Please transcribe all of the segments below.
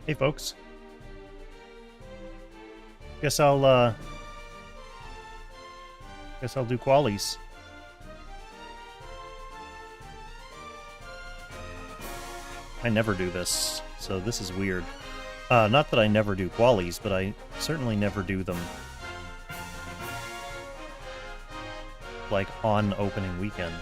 Hey, folks. Guess I'll do qualies. I never do this, so this is weird. Not that I never do qualies, but I certainly never do them like on opening weekend.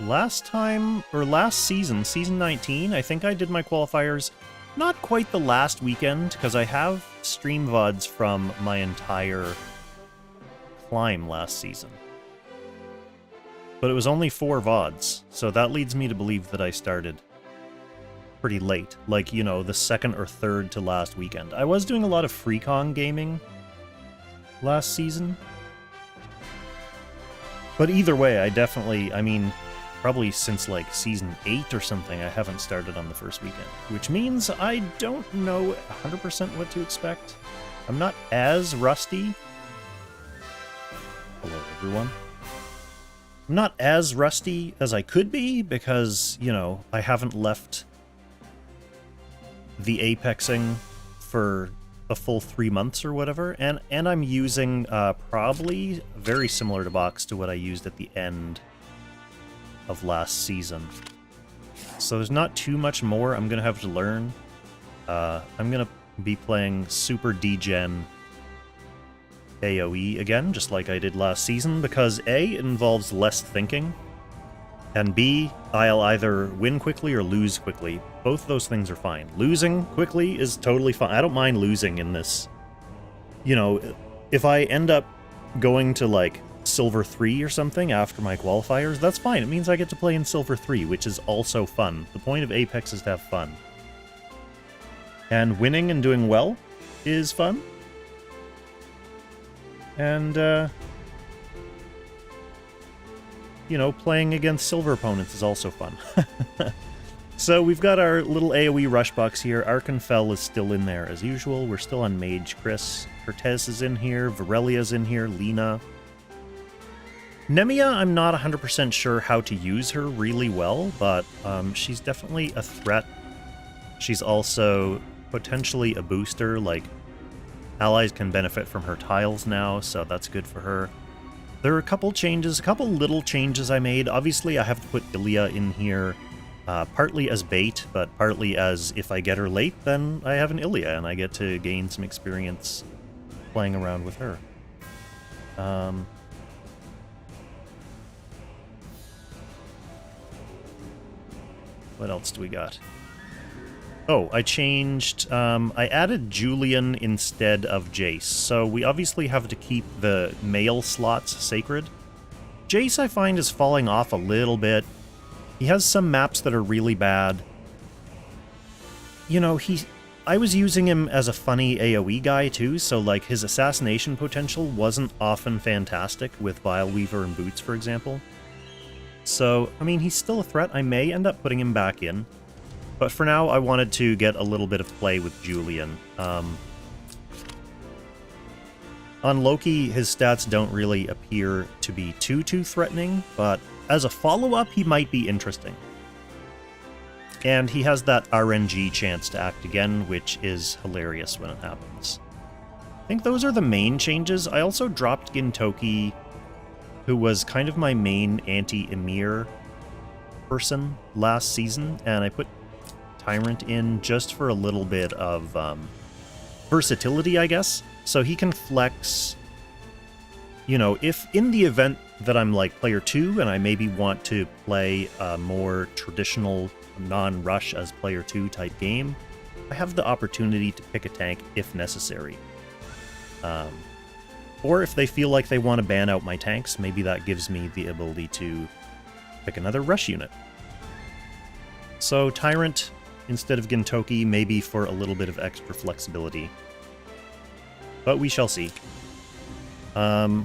Last season, season 19, I think I did my qualifiers not quite the last weekend, because I have stream VODs from my entire climb last season. But it was only 4 VODs, so that leads me to believe that I started pretty late. Like, you know, the second or third to last weekend. I was doing a lot of FreeCon gaming last season. But either way, I mean, probably since like season 8 or something, I haven't started on the first weekend. Which means I don't know 100% what to expect. I'm not as rusty. Hello, everyone. I'm not as rusty as I could be because, you know, I haven't left the Apexing for a full 3 months or whatever, and I'm using probably very similar to box to what I used at the end of last season. So there's not too much more I'm gonna have to learn. I'm gonna be playing Super Degen AoE again, just like I did last season, because A, it involves less thinking, and B, I'll either win quickly or lose quickly. Both those things are fine. Losing quickly is totally fine. I don't mind losing in this. You know, if I end up going to, like, Silver 3 or something after my qualifiers, that's fine. It means I get to play in Silver 3, which is also fun. The point of Apex is to have fun. And winning and doing well is fun. And, you know, playing against silver opponents is also fun. So we've got our little AoE rush box here. Arkenfell is still in there as usual. We're still on Mage Chris. Cortez is in here. Virelia's in here. Lina. Nemia, I'm not 100% sure how to use her really well, but she's definitely a threat. She's also potentially a booster, like, allies can benefit from her tiles now, so that's good for her. There are a couple changes, a couple little changes I made. Obviously, I have to put Ilya in here, partly as bait, but partly as if I get her late, then I have an Ilya, and I get to gain some experience playing around with her. What else do we got? Oh, I changed, I added Julian instead of Jace, so we obviously have to keep the male slots sacred. Jace, I find, is falling off a little bit. He has some maps that are really bad. You know, I was using him as a funny AoE guy, too, so, like, his assassination potential wasn't often fantastic with Vileweaver and Boots, for example. So, I mean, he's still a threat. I may end up putting him back in. But for now, I wanted to get a little bit of play with Julian. On Loki, his stats don't really appear to be too threatening, but as a follow-up, he might be interesting. And he has that RNG chance to act again, which is hilarious when it happens. I think those are the main changes. I also dropped Gintoki, who was kind of my main anti-Emir person last season, and I put Tyrant in just for a little bit of versatility, I guess. So he can flex, you know, if in the event that I'm like player 2 and I maybe want to play a more traditional non-rush as player 2 type game, I have the opportunity to pick a tank if necessary. Or if they feel like they want to ban out my tanks, maybe that gives me the ability to pick another rush unit. So Tyrant instead of Gintoki, maybe for a little bit of extra flexibility. But we shall see. Do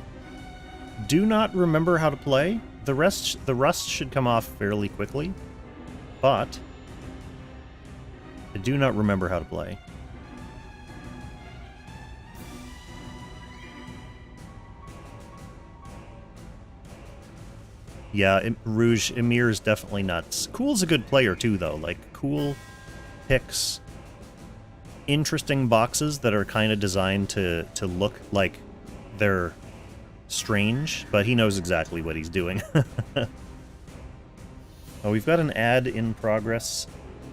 not remember how to play. The rust should come off fairly quickly, but I do not remember how to play. Yeah, Rouge, Emir's definitely nuts. Cool's a good player too, though. Like, Cool picks interesting boxes that are kind of designed to look like they're strange, but he knows exactly what he's doing. Oh, we've got an ad in progress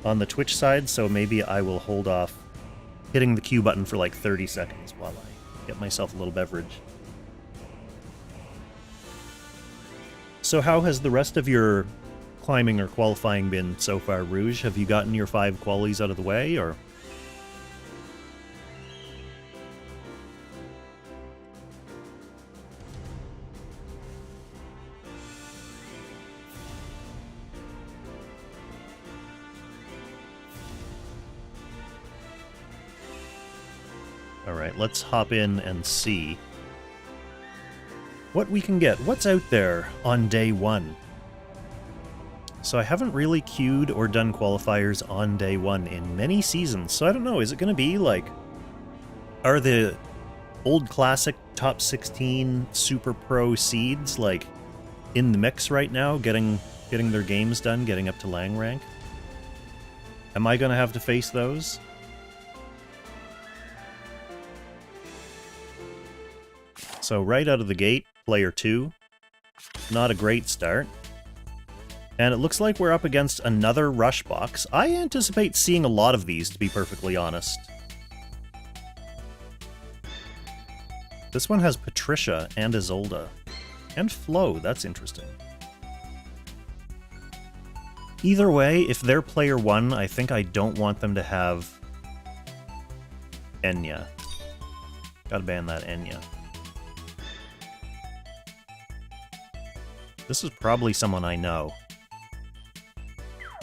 on the Twitch side, so maybe I will hold off hitting the Q button for like 30 seconds while I get myself a little beverage. So how has the rest of your climbing or qualifying been so far, Rouge? Have you gotten your 5 qualies out of the way, or...? Alright, let's hop in and see what we can get. What's out there on day 1? So I haven't really queued or done qualifiers on day 1 in many seasons, so I don't know, is it going to be like... Are the old classic top 16 super pro seeds like in the mix right now, getting their games done, getting up to Lang rank? Am I going to have to face those? So right out of the gate, player 2. Not a great start. And it looks like we're up against another rush box. I anticipate seeing a lot of these, to be perfectly honest. This one has Patricia and Isolde. And Flo, that's interesting. Either way, if they're player 1, I think I don't want them to have Enya. Gotta ban that Enya. This is probably someone I know.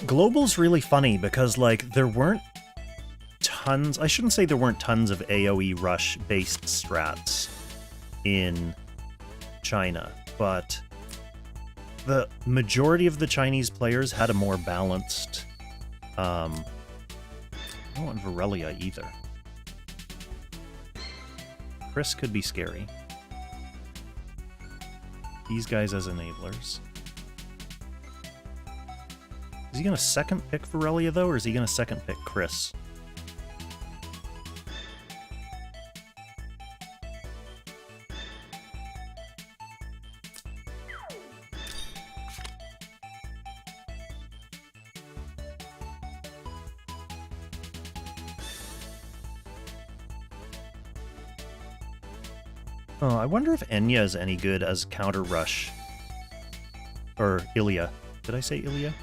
Global's really funny because, like, there weren't tons... I shouldn't say there weren't tons of AoE rush-based strats in China, but the majority of the Chinese players had a more balanced... I don't want Virelia either. Chris could be scary. These guys as enablers. Is he going to second pick Virelia, though, or is he going to second pick Chris? Oh, I wonder if Enya is any good as counter rush. Or Ilya. Did I say Ilya?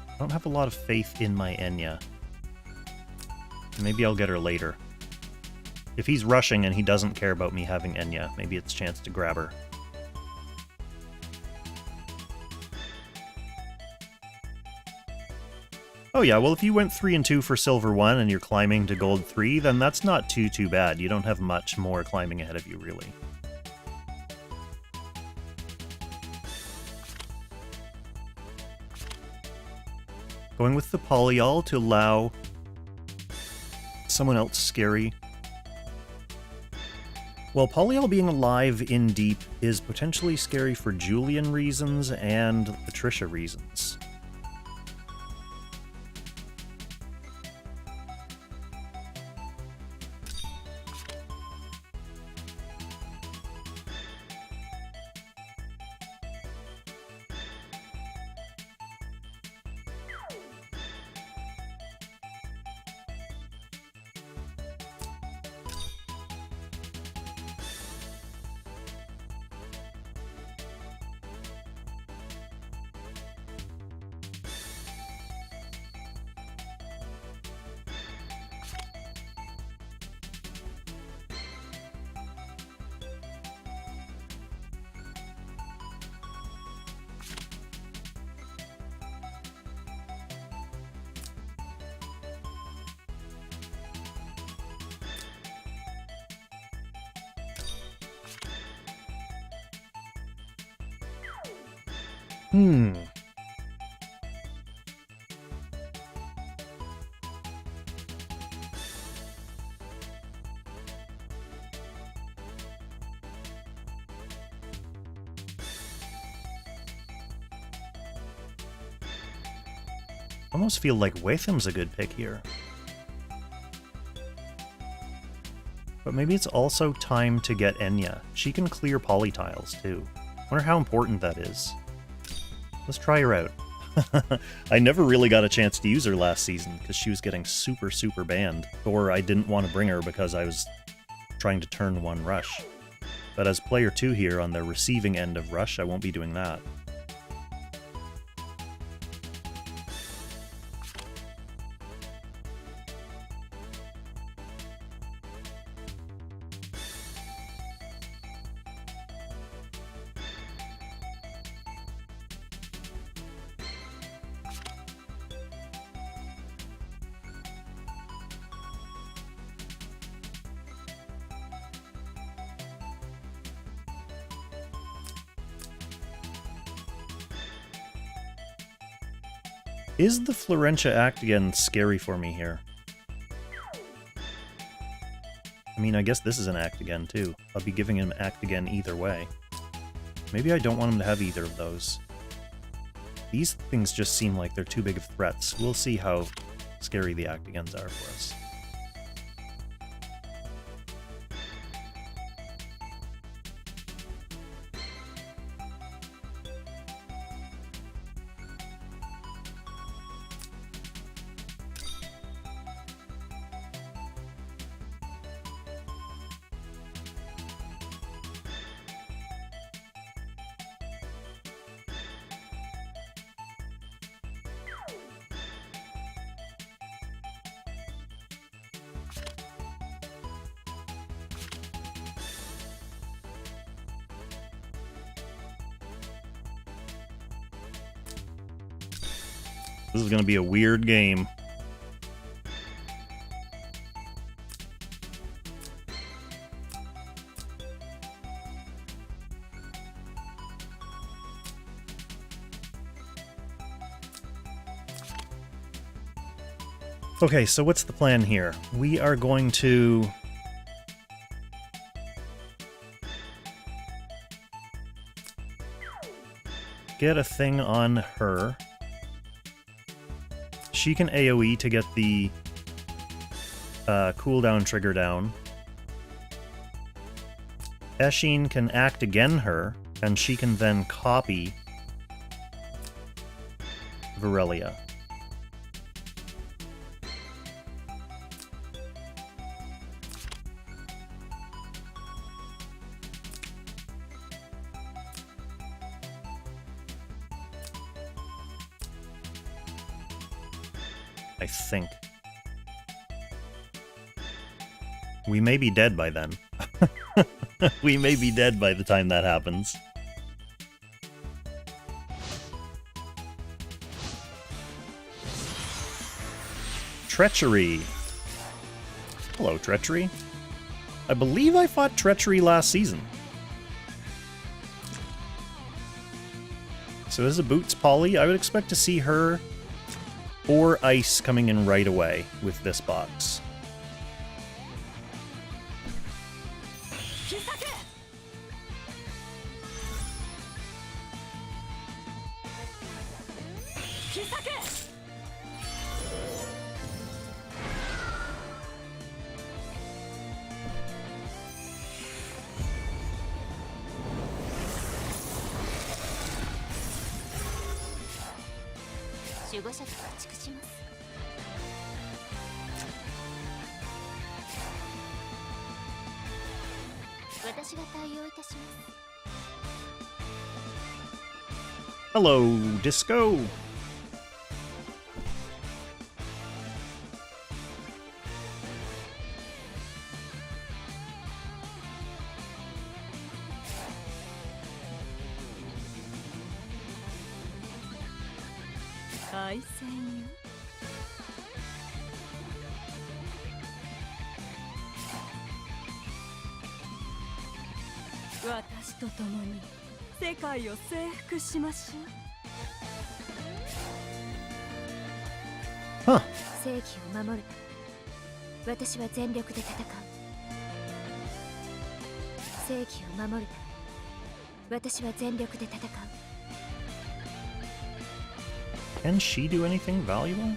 I don't have a lot of faith in my Enya. Maybe I'll get her later. If he's rushing and he doesn't care about me having Enya, maybe it's a chance to grab her. Oh yeah, well if you went 3 and 2 for Silver 1 and you're climbing to Gold 3, then that's not too bad. You don't have much more climbing ahead of you, really. Going with the Polyol to allow someone else scary. Well, Polyol being alive in deep is potentially scary for Julian reasons and Patricia reasons. Almost feel like Waitham's a good pick here. But maybe it's also time to get Enya. She can clear polytiles, too. Wonder how important that is. Let's try her out. I never really got a chance to use her last season, because she was getting super, super banned. Or I didn't want to bring her because I was trying to turn 1 Rush. But as player 2 here on the receiving end of Rush, I won't be doing that. Is the Florentia Act again scary for me here? I mean, I guess this is an Act again, too. I'll be giving him Act again either way. Maybe I don't want him to have either of those. These things just seem like they're too big of threats. We'll see how scary the Act agains are for us. This is going to be a weird game. Okay, so what's the plan here? We are going to get a thing on her. She can AoE to get the cooldown trigger down. Eshin can act again her, and she can then copy Virelia. I think. We may be dead by then. We may be dead by the time that happens. Treachery. Hello, Treachery. I believe I fought Treachery last season. So as a Boots Poly, I would expect to see her or Ice coming in right away with this box. Hello, Disco! Huh. 正義を守るため私は全力で戦う正義を守るため私は全力で戦う Can she do anything valuable?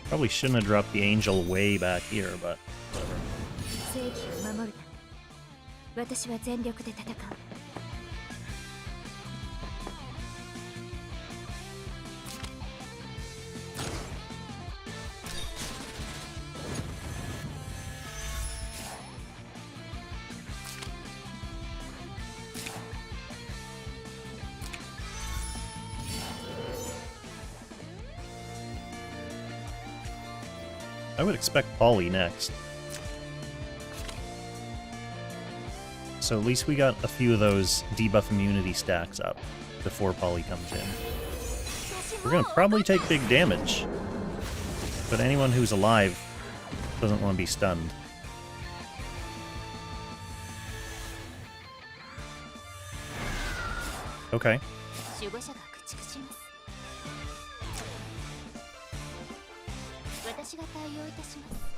Probably shouldn't have dropped the angel way back here, but whatever. 正義を守るため私は全力で戦う I would expect Polly next. So at least we got a few of those debuff immunity stacks up before Polly comes in. We're gonna probably take big damage, but anyone who's alive doesn't want to be stunned. Okay. 守護者が駆逐します私が対応いたします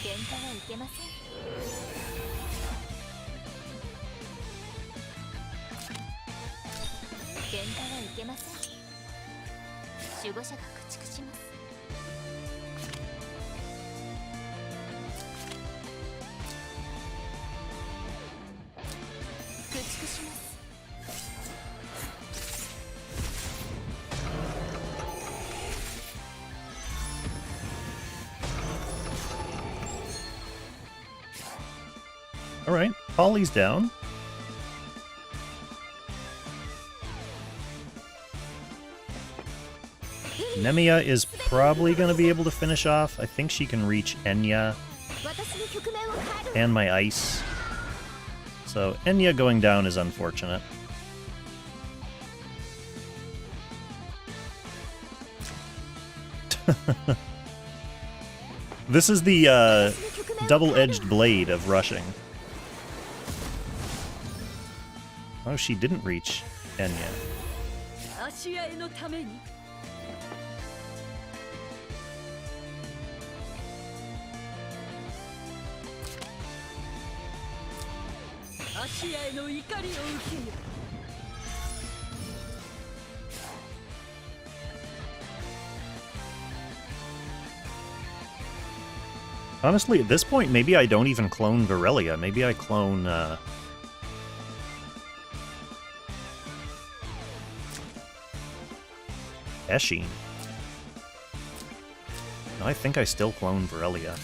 喧嘩はいけません 喧嘩はいけません 守護者が駆逐します 駆逐します Alright, Polly's down. Nemia is probably going to be able to finish off. I think she can reach Enya and my ice. So Enya going down is unfortunate. This is the double-edged blade of rushing. Oh, she didn't reach Enya. 芦屋への怒りを受けよ Honestly, at this point, maybe I don't even clone Virelia. Maybe I clone, Eshin. No, I think I still clone Virelia.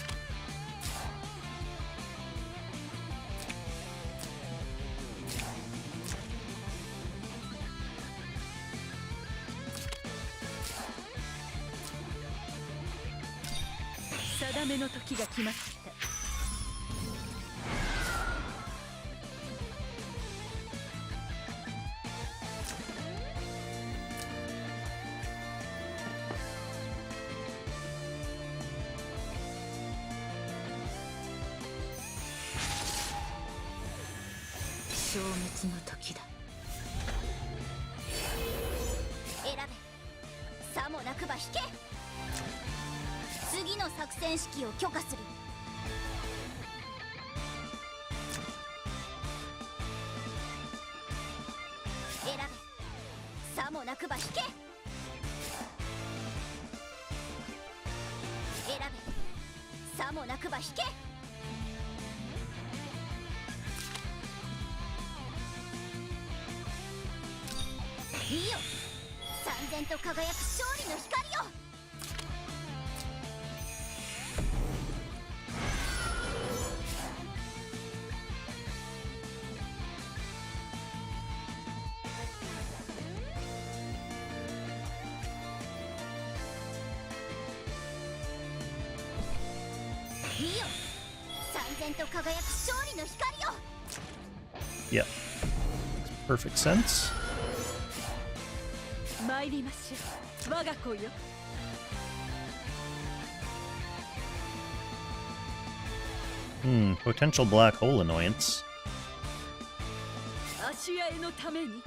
Yep. Makes perfect sense. 参りましょう。我が子よ。Potential black hole annoyance. 芦屋へのために。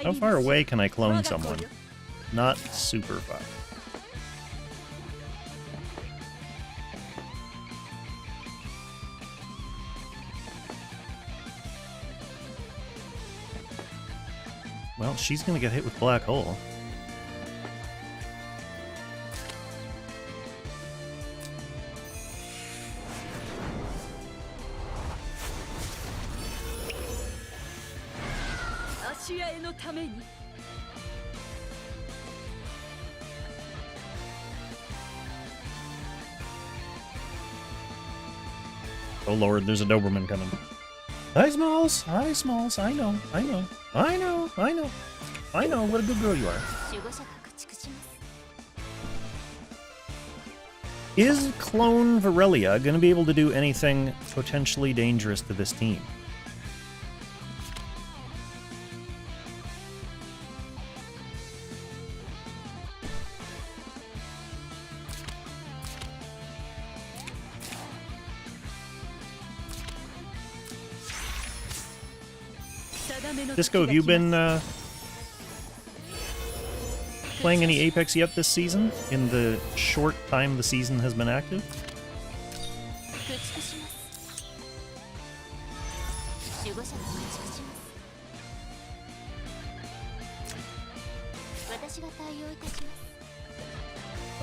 How far away can I clone someone? Not super far. Well, she's gonna get hit with black hole. Oh lord, there's a Doberman coming. Hi Smalls! Hi Smalls! I know, I know, I know, I know. I know, what a good girl you are. Is Clone Virelia gonna be able to do anything potentially dangerous to this team? Disco, have you been playing any Apex yet this season, in the short time the season has been active?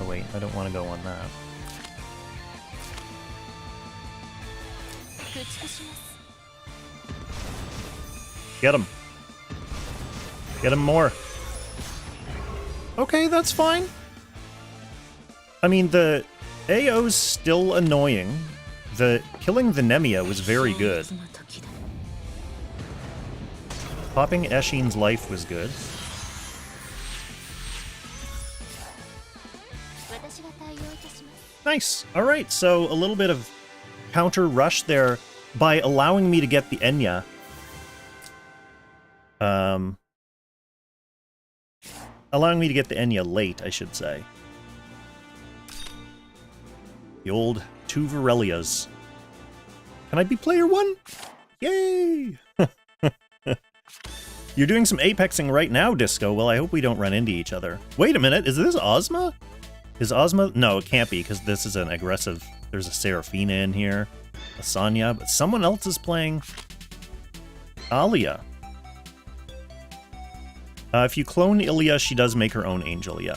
Oh wait, I don't want to go on that. Get him. Get him more. Okay, that's fine. I mean, the AO's still annoying. Killing the Nemia was very good. Popping Eshin's life was good. Nice. Alright, so a little bit of counter rush there by allowing me to get the Enya. Allowing me to get the Enya late, I should say. The old two Virelias. Can I be player one? Yay! You're doing some apexing right now, Disco. Well, I hope we don't run into each other. Wait a minute, is this Ozma? Is Ozma? No, it can't be, because this is an aggressive... There's a Seraphina in here, a Sonya, but someone else is playing Alia. If you clone Ilya, she does make her own angel, yeah.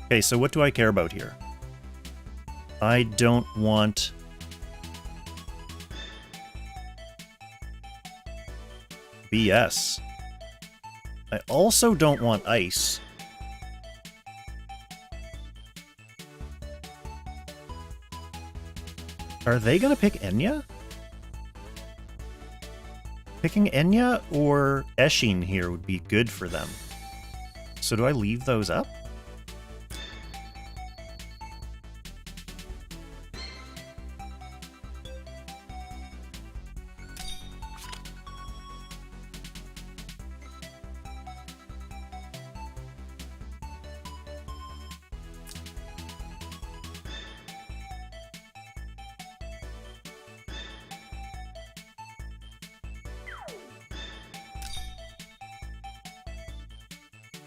Okay, so what do I care about here? I don't want... BS. I also don't want ice. Are they gonna pick Enya? Picking Enya or Eshin here would be good for them. So do I leave those up?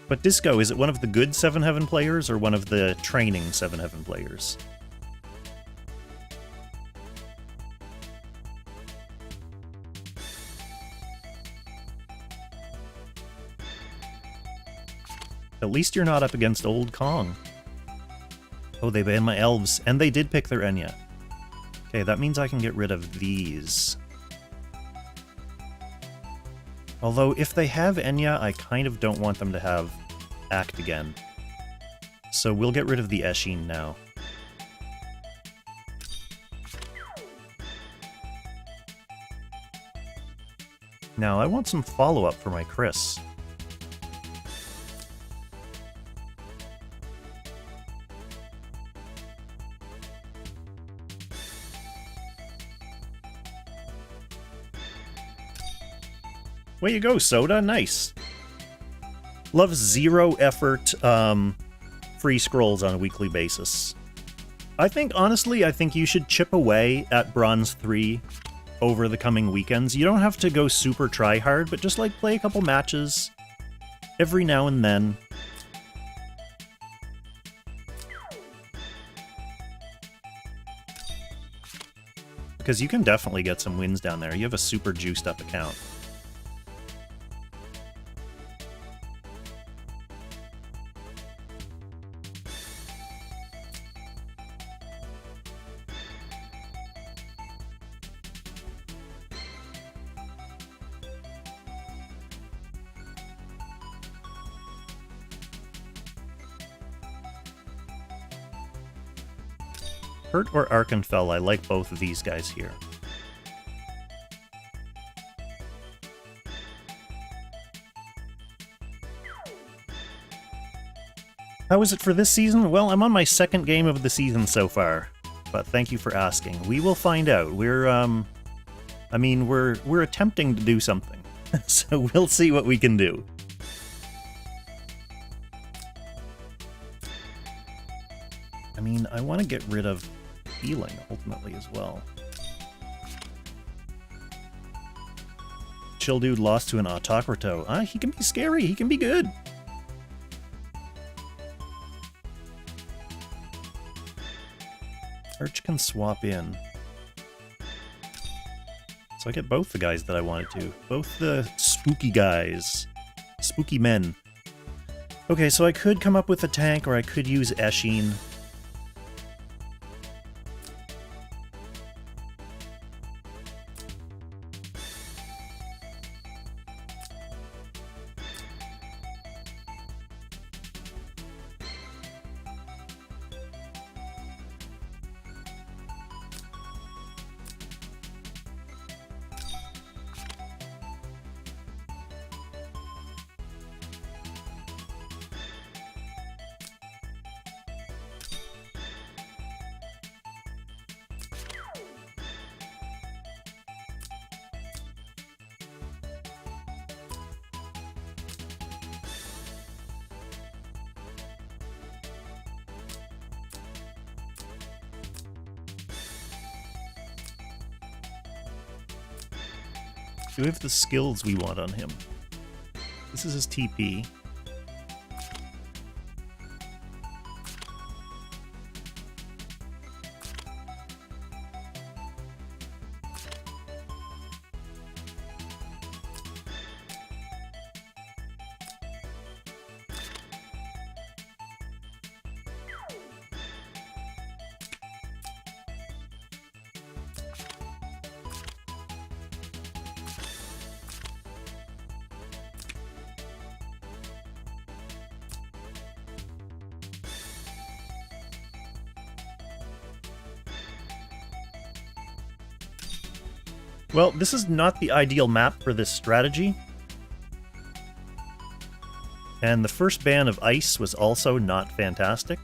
But Disco, is it one of the good Seven Heaven players or one of the training Seven Heaven players? At least you're not up against Old Kong. Oh, they banned my elves, and they did pick their Enya. Okay, that means I can get rid of these. Although, if they have Enya, I kind of don't want them to have Act again. So we'll get rid of the Eshin now. Now, I want some follow-up for my Chris. Way you go, Soda. Nice. Love 0 effort free scrolls on a weekly basis. Honestly, I think you should chip away at Bronze 3 over the coming weekends. You don't have to go super try hard, but just like play a couple matches every now and then. Because you can definitely get some wins down there. You have a super juiced up account. Hurt or Arkenfell, I like both of these guys here. How is it for this season? Well, I'm on my second game of the season so far, but thank you for asking. We will find out. We're attempting to do something, so we'll see what we can do. I want to get rid of healing, ultimately, as well. Chill Dude lost to an Autocrato. He can be scary, he can be good. Arch can swap in. So I get both the guys that I wanted to. Both the spooky guys. Spooky men. Okay, so I could come up with a tank, or I could use Eshin. Do we have the skills we want on him? This is his TP. Well, this is not the ideal map for this strategy. And the first ban of ice was also not fantastic.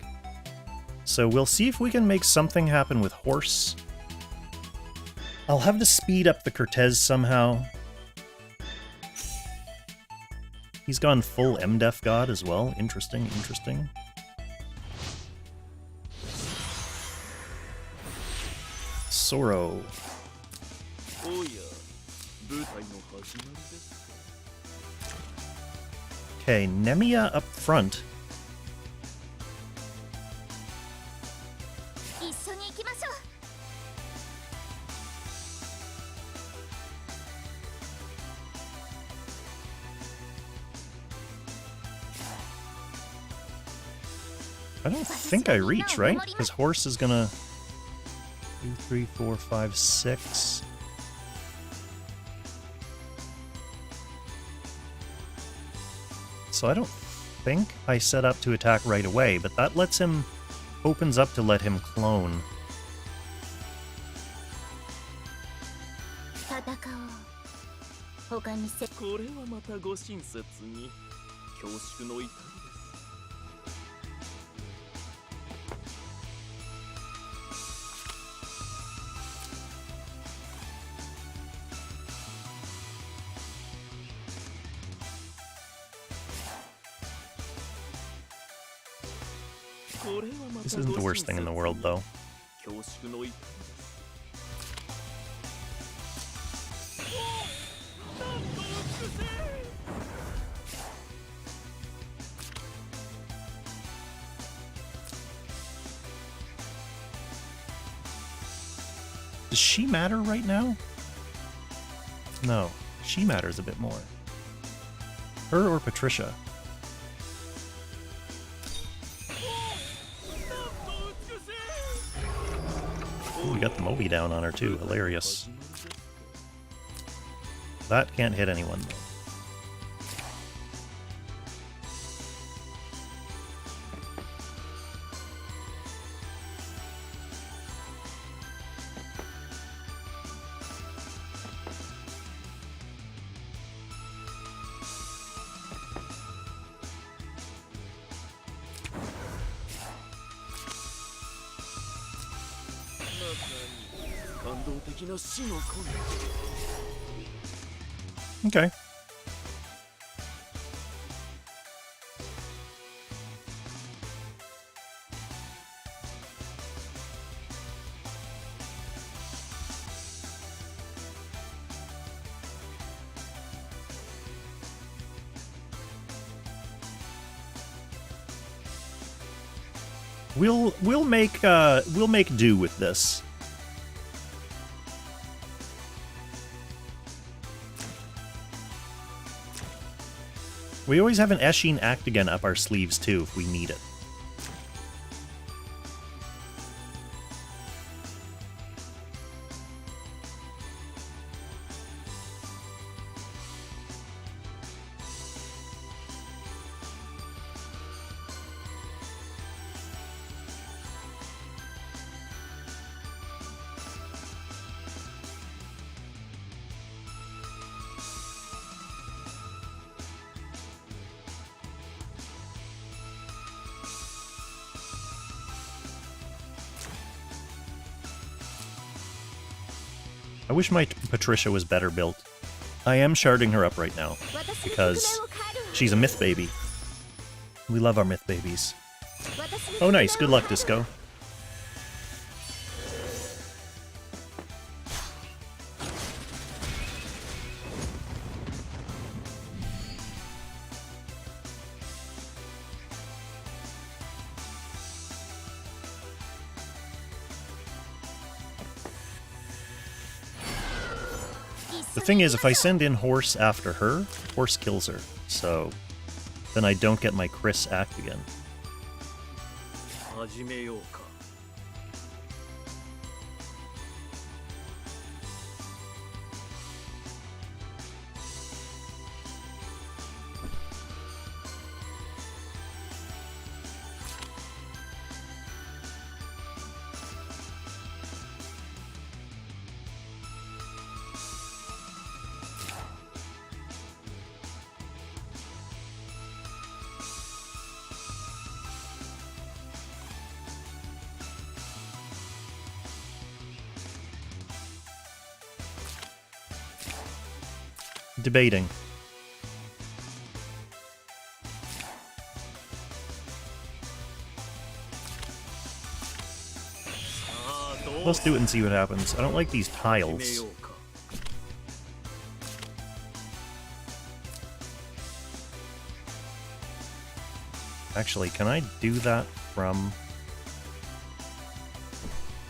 So we'll see if we can make something happen with horse. I'll have to speed up the Cortez somehow. He's gone full MDef God as well. Interesting, interesting. Souro. Okay, Nemia up front. I don't think I reach, right? Because horse is gonna 2, 3, 4, 5, 6. So I don't think I set up to attack right away, but that lets him, opens up to let him clone. This isn't the worst thing in the world, though. Does she matter right now? No, she matters a bit more. Her or Patricia? Ooh, we got the Moby down on her too. Hilarious. That can't hit anyone though. Okay. We'll make do with this. We always have an Eshin Act Again up our sleeves, too, if we need it. I wish my Patricia was better built. I am sharding her up right now, because she's a myth baby. We love our myth babies. Oh nice, good luck, Disco. The thing is, if I send in Horse after her, Horse kills her, so then I don't get my Chris Act Again. Debating. Let's do it and see what happens. I don't like these tiles. Actually, can I do that from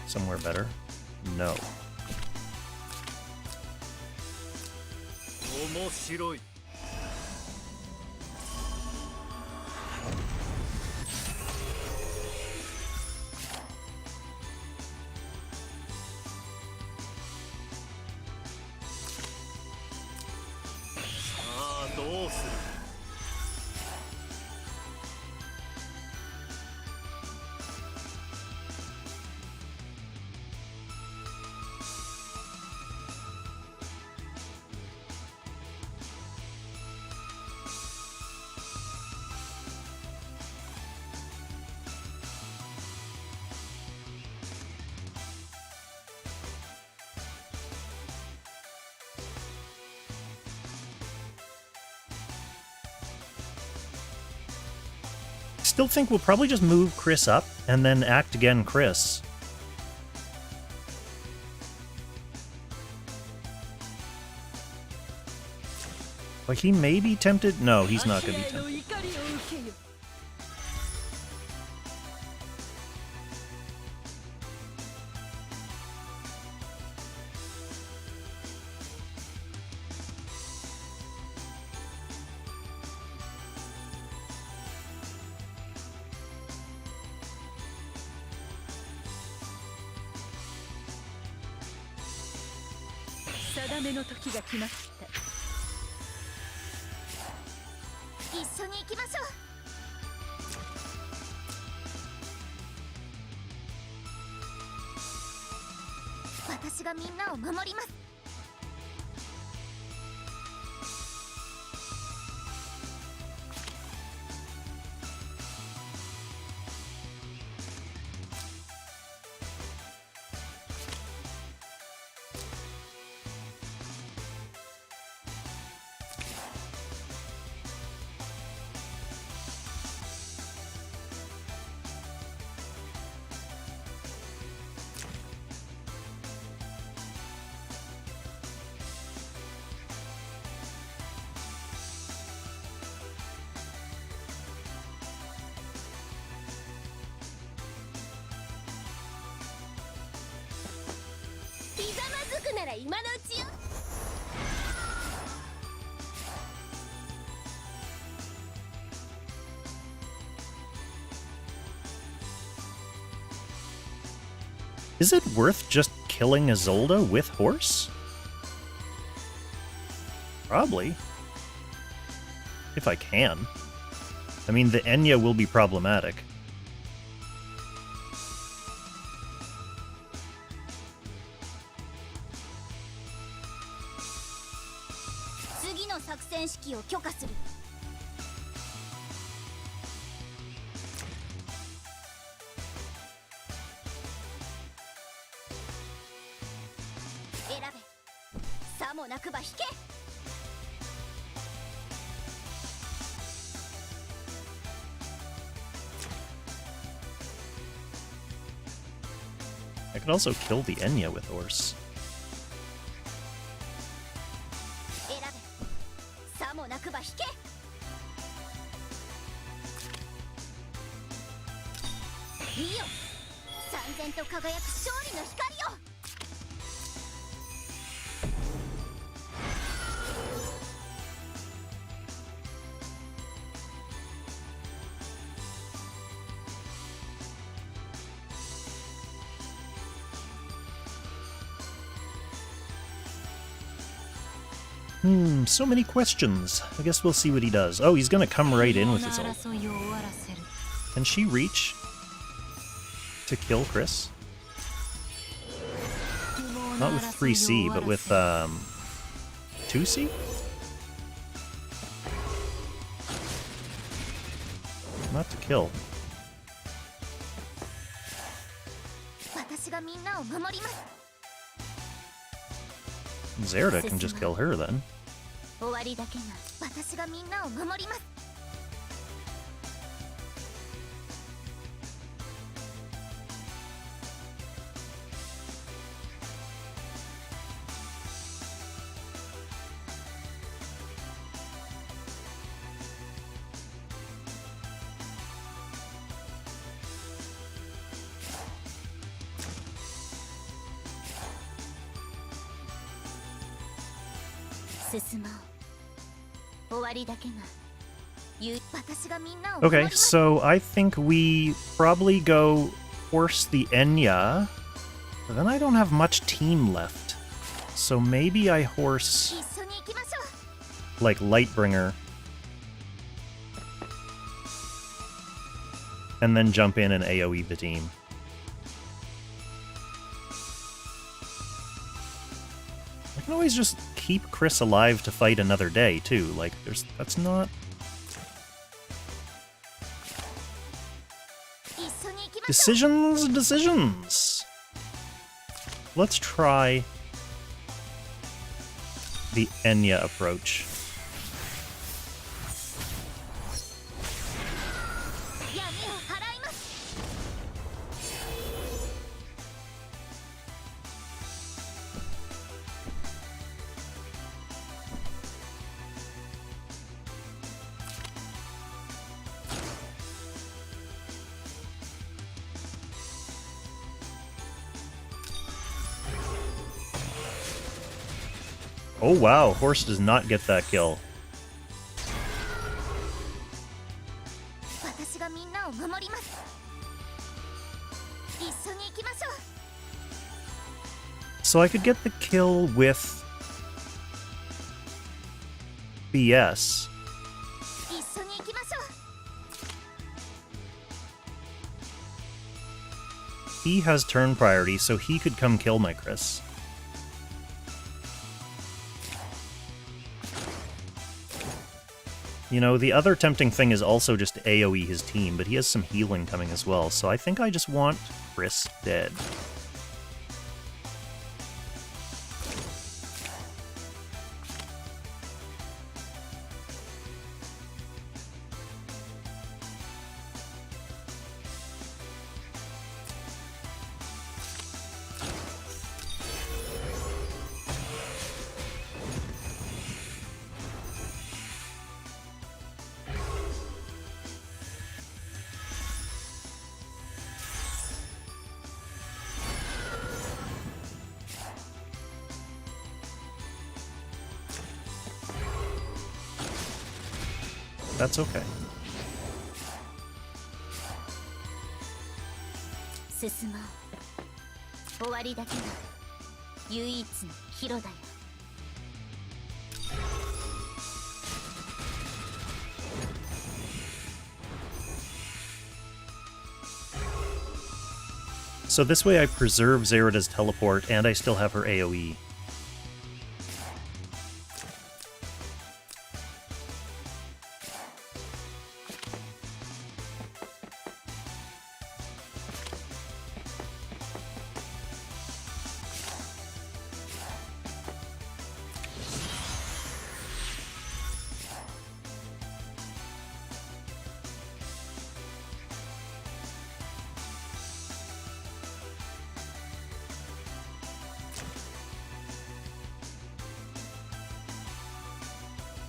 somewhere better? No. still think we'll probably just move Chris up and then act again Chris. Like, he may be tempted? No, he's not going to be tempted. Is it worth just killing Isolde with horse? Probably. If I can. I mean, the Enya will be problematic. I could also kill the Enya with horse. So many questions. I guess we'll see what he does. Oh, he's gonna come right in with his ult. Can she reach to kill Chris? Not with 3C, but with 2C? Not to kill. Zerda can just kill her then. Okay, so I think we probably go force the Enya, but then I don't have much team left. So maybe I horse, like, Lightbringer, and then jump in and AoE the team. I can always just keep Chris alive to fight another day, too. Like, that's not... Decisions! Let's try the Enya approach. Oh wow, horse does not get that kill. 私がみんなを守ります。一緒に行きましょう。 So I could get the kill with BS. 一緒に行きましょう。 He has turn priority, so he could come kill my Chris. You know, the other tempting thing is also just to AoE his team, but he has some healing coming as well, so I think I just want Chris dead. That's okay. 進もう。終わりだけが唯一のヒロだよ。 So this way I preserve Zerida's teleport, and I still have her AoE.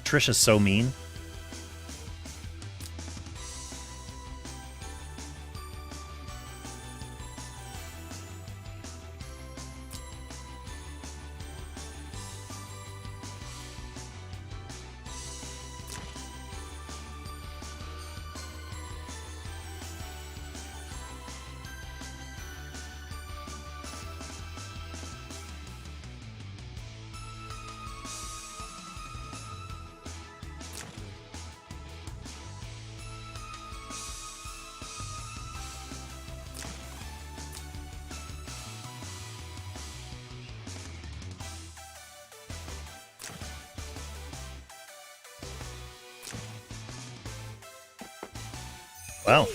Trisha's so mean. Wow.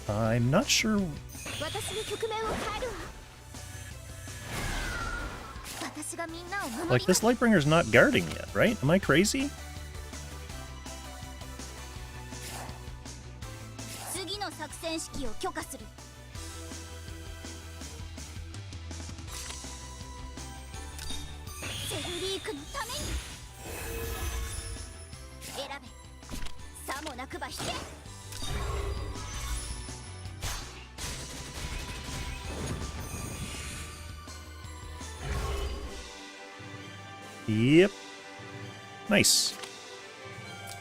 I'm not sure. Like, this Lightbringer's not guarding yet, right? Am I crazy? Yep. Nice.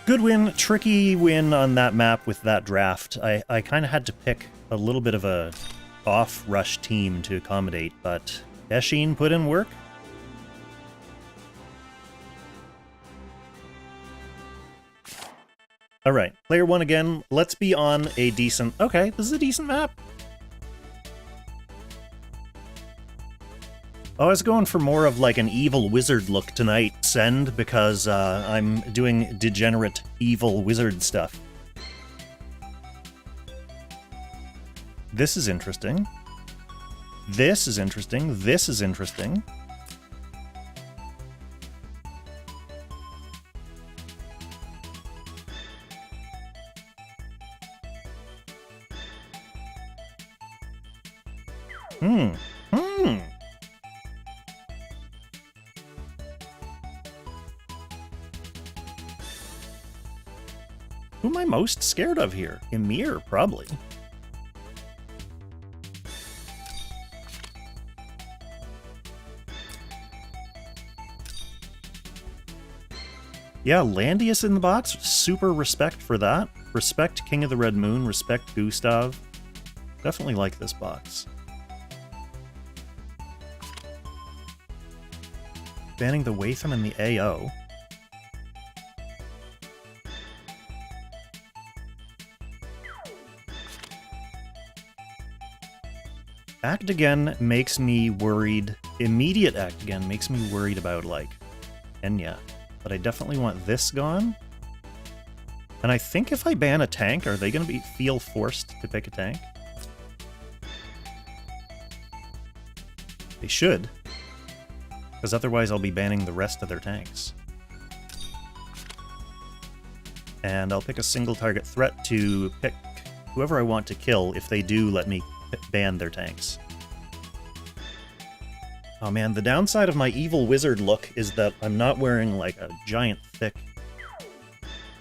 Good win. Tricky win on that map with that draft. I kind of had to pick a little bit of a off-rush team to accommodate, but Eshin put in work. Alright, player one again. Let's be on a decent... Okay, this is a decent map. I was going for more of like an evil wizard look tonight, Send, because I'm doing degenerate evil wizard stuff. This is interesting. This is interesting. This is interesting. Who am I most scared of here? Ymir, probably. Yeah, Landius in the box. Super respect for that. Respect King of the Red Moon. Respect Gustav. Definitely like this box. Banning the Waitham and the AO. Act Again makes me worried. Immediate Act Again makes me worried about, like, Enya. But I definitely want this gone. And I think if I ban a tank, are they going to feel forced to pick a tank? They should. Because otherwise I'll be banning the rest of their tanks. And I'll pick a single target threat to pick whoever I want to kill if they do let me ban their tanks. Oh man, the downside of my evil wizard look is that I'm not wearing like a giant thick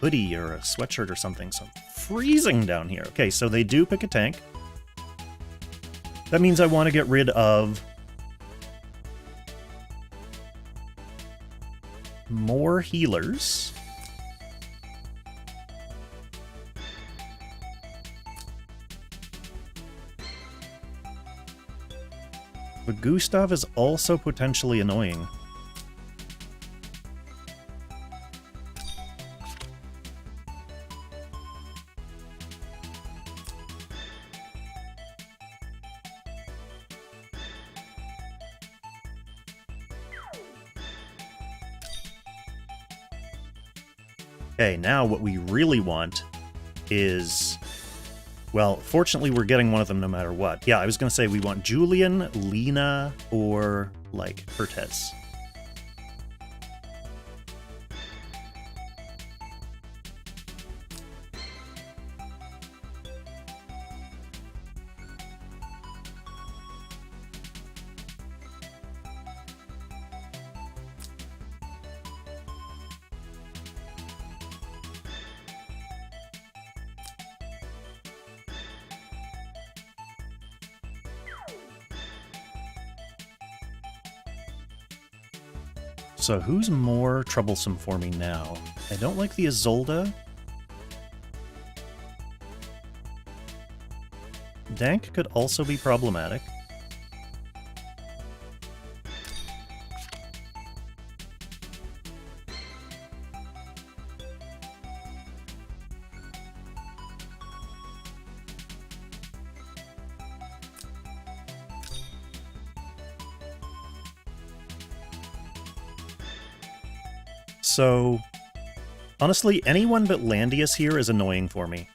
hoodie or a sweatshirt or something, so I'm freezing down here. Okay, so they do pick a tank. That means I want to get rid of more healers. But Gustav is also potentially annoying. Okay, now what we really want is... Well, fortunately, we're getting one of them no matter what. Yeah, I was going to say we want Julian, Lena, or, like, Cortez. So who's more troublesome for me now? I don't like the Isolde. Dank could also be problematic. So, honestly, anyone but Landius here is annoying for me.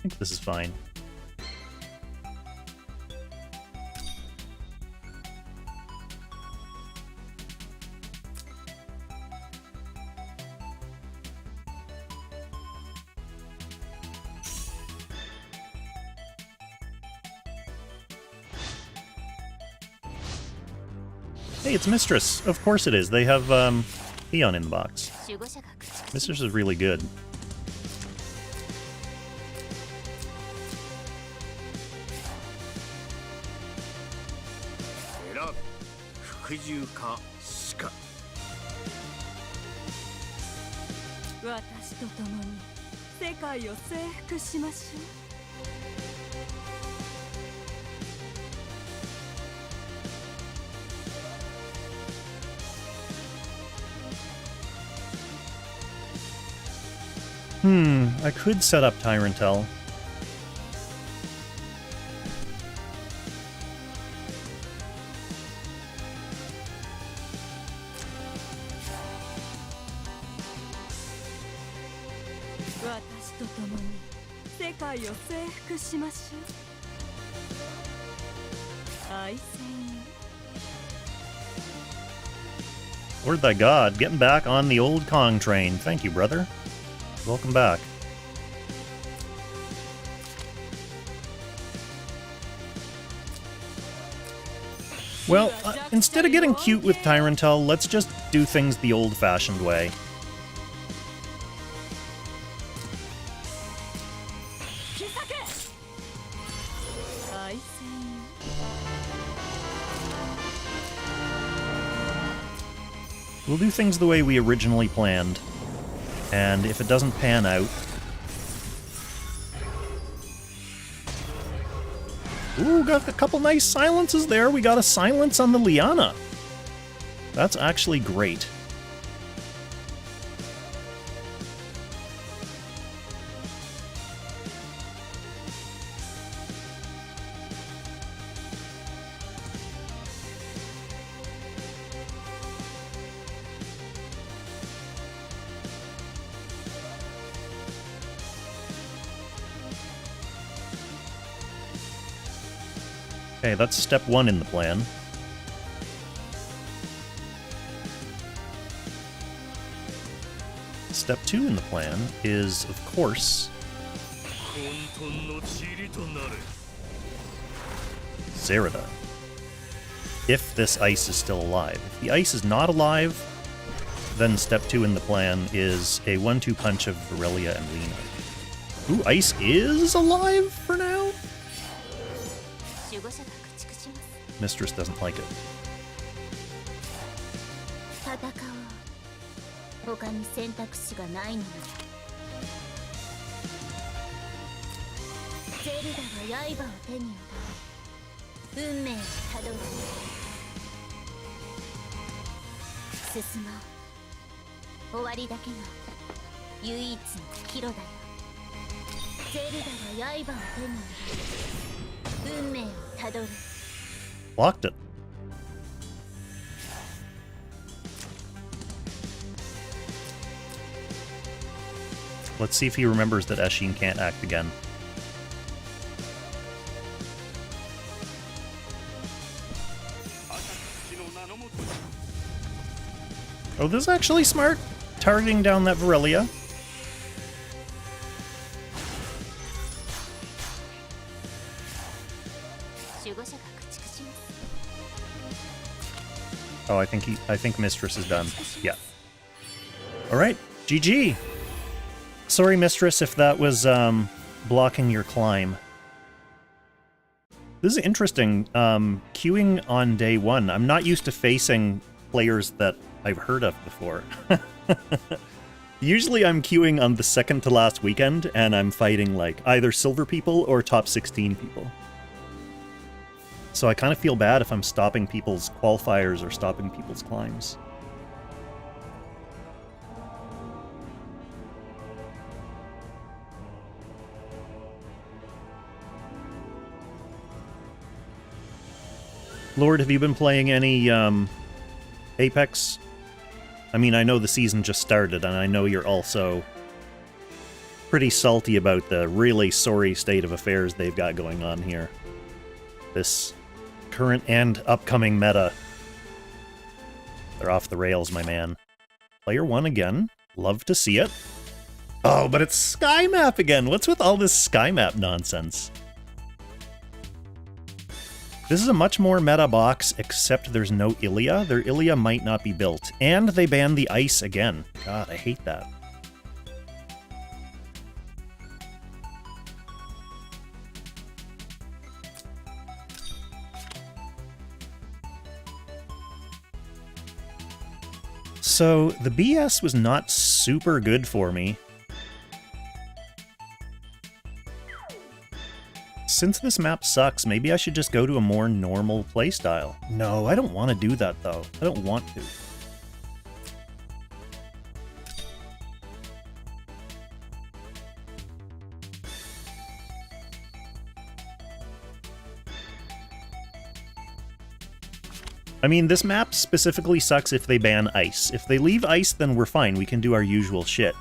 I think this is fine. Hey, it's Mistress. Of course it is. They have, Eon in the box. 守護者が駆逐 Mistress is really good. 選ぶ服従か死か 私と共に世界を征服しましょう。 I could set up Tyrantel. Lord thy God, getting back on the old Kong train. Thank you, brother. Welcome back. Well, instead of getting cute with Tyrantel, let's just do things the old-fashioned way. We'll do things the way we originally planned. And if it doesn't pan out... Ooh, got a couple nice silences there. We got a silence on the Liana. That's actually great. Okay, that's step one in the plan. Step two in the plan is, of course, Zerida. If this ice is still alive. If the ice is not alive, then step two in the plan is a 1-2 punch of Virelia and Lena. Ooh, ice is alive for now? Mistress doesn't like it. 戦おう他に選択肢がないのならゼルダが刃を手に奪い運命をたどる進もう終わりだけが唯一の岐路だよゼルダが刃を手に奪い運命をたどる Blocked it. Let's see if he remembers that Eshin can't act again. Oh, this is actually smart. Targeting down that Virelia. Oh, I think Mistress is done. Yeah. Alright, GG! Sorry, Mistress, if that was, blocking your climb. This is interesting, queuing on day one. I'm not used to facing players that I've heard of before. Usually I'm queuing on the second to last weekend, and I'm fighting, like, either silver people or top 16 people. So I kind of feel bad if I'm stopping people's qualifiers or stopping people's climbs. Lord, have you been playing any, Apex? I mean, I know the season just started, and I know you're also pretty salty about the really sorry state of affairs they've got going on here. This current and upcoming meta. They're off the rails, my man. Player 1 again. Love to see it. Oh, but it's Sky Map again! What's with all this Sky Map nonsense? This is a much more meta box, except there's no Illia. Their Illia might not be built. And they banned the ice again. God, I hate that. So, the BS was not super good for me. Since this map sucks, maybe I should just go to a more normal playstyle. No, I don't want to do that, though. I don't want to. I mean, this map specifically sucks if they ban ice. If they leave ice, then we're fine. We can do our usual shit.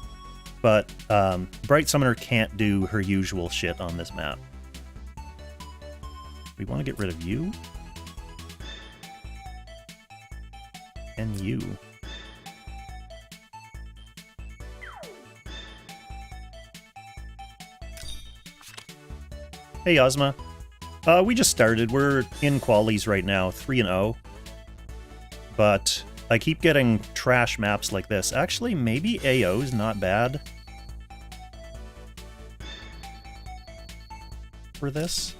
But Bright Summoner can't do her usual shit on this map. We want to get rid of you. And you. Hey, Ozma. We just started. We're in qualies right now, 3-0. But I keep getting trash maps like this. Actually, maybe AO's not bad for this.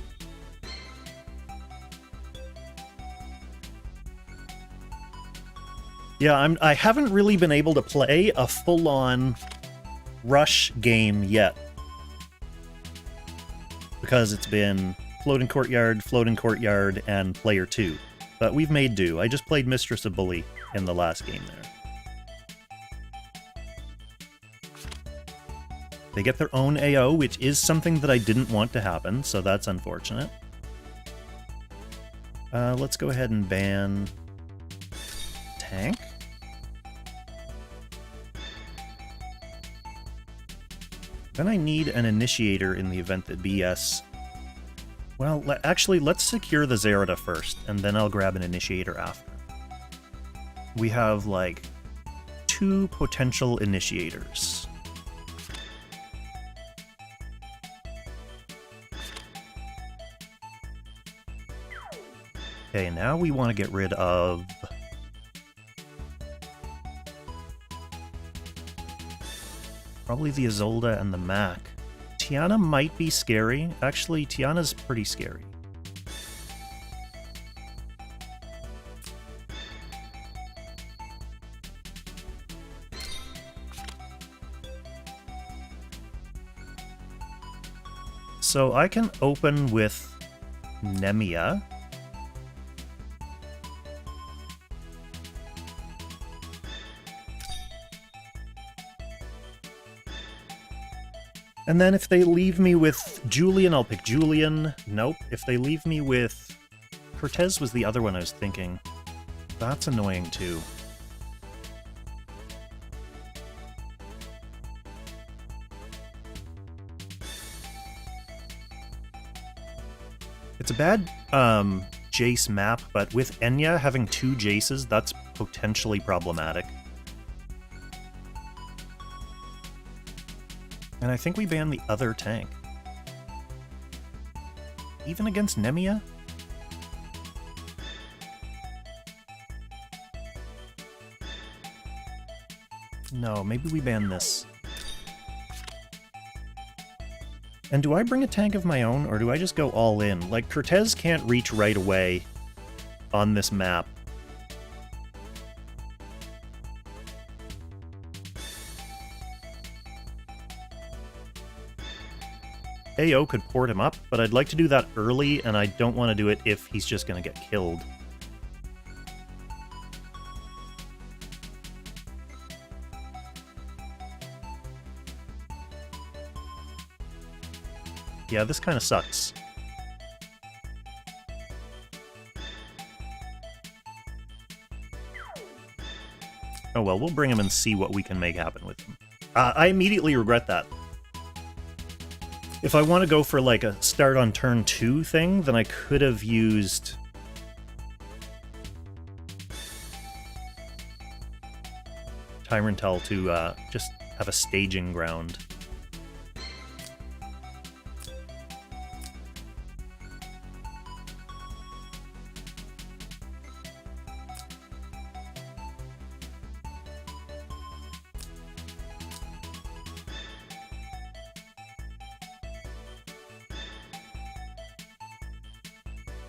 Yeah, I haven't really been able to play a full-on rush game yet. Because it's been Floating Courtyard, and Player 2. But we've made do. I just played MistressOfBully in the last game there. They get their own AO, which is something that I didn't want to happen, so that's unfortunate. Let's go ahead and ban tank. Then I need an initiator in the event that BS... Well, actually, let's secure the Zerida first, and then I'll grab an initiator after. We have, like, 2 potential initiators. Okay, now we want to get rid of... probably the Isolde and the Mac. Tiana might be scary. Actually, Tiana's pretty scary. So I can open with Nemia. And then if they leave me with Julian, I'll pick Julian. Nope. If they leave me with... Cortez was the other one I was thinking. That's annoying too. It's a bad Jace map, but with Enya having 2 Jaces, that's potentially problematic. And I think we ban the other tank. Even against Nemia? No, maybe we ban this. And do I bring a tank of my own, or do I just go all in? Like, Cortez can't reach right away on this map. AO could port him up, but I'd like to do that early, and I don't want to do it if he's just going to get killed. Yeah, this kind of sucks. Oh well, we'll bring him and see what we can make happen with him. I immediately regret that. If I want to go for, like, a start on turn 2 thing, then I could have used... Tyrantel to just have a staging ground.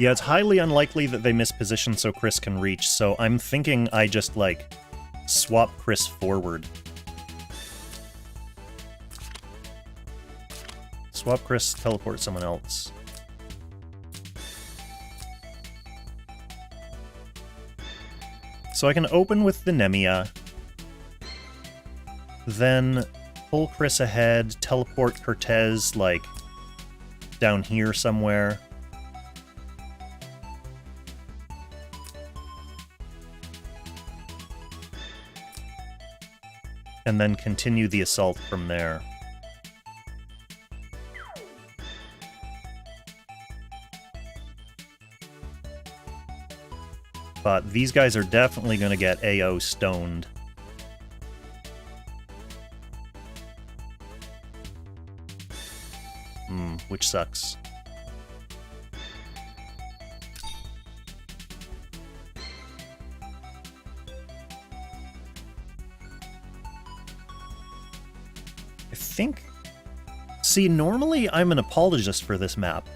Yeah, it's highly unlikely that they miss position so Chris can reach, so I'm thinking I just, like, swap Chris forward. Swap Chris, teleport someone else. So I can open with the Nemia, then pull Chris ahead, teleport Cortez, like, down here somewhere. And then continue the assault from there. But these guys are definitely going to get AO stoned. Which sucks. I think... See, normally I'm an apologist for this map.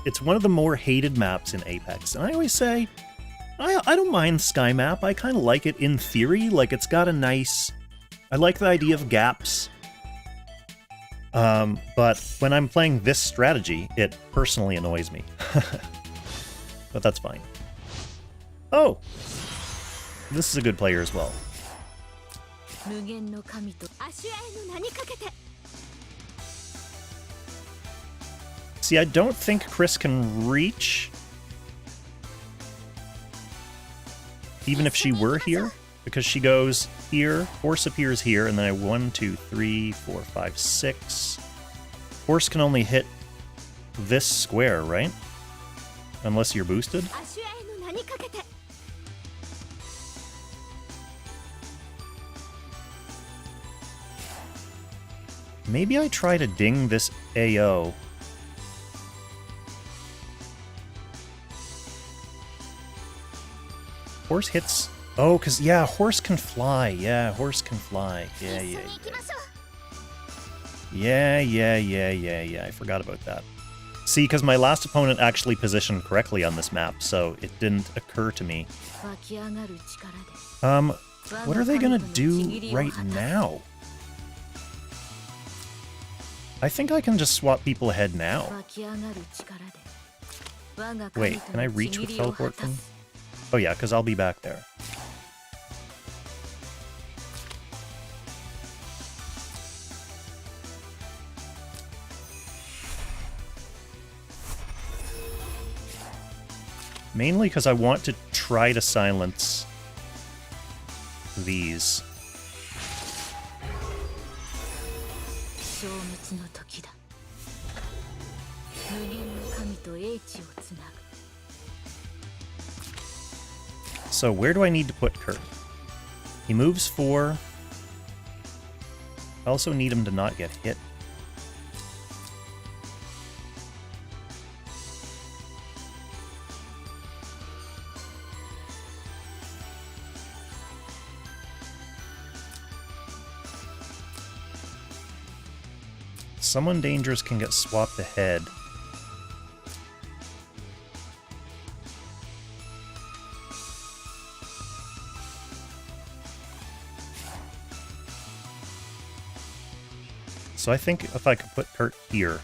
It's one of the more hated maps in Apex, and I always say, I don't mind Sky Map. I kind of like it in theory. Like, it's got a nice... I like the idea of gaps. But when I'm playing this strategy, it personally annoys me. But that's fine. Oh! This is a good player as well. See, I don't think Chris can reach... even if she were here, because she goes here, Horse appears here, and then I 1, 2, 3, 4, 5, 6. Horse can only hit this square, right? Unless you're boosted. Maybe I try to ding this AO. Horse hits... Oh, because, yeah, Horse can fly. Yeah, Horse can fly. Yeah. Yeah. I forgot about that. See, because my last opponent actually positioned correctly on this map, so it didn't occur to me. What are they gonna do right now? I think I can just swap people ahead now. Wait, can I reach with teleport them? Oh yeah, because I'll be back there. Mainly because I want to try to silence these. So where do I need to put Kurt? He moves 4. I also need him to not get hit. Someone dangerous can get swapped ahead. So I think if I could put Kurt here.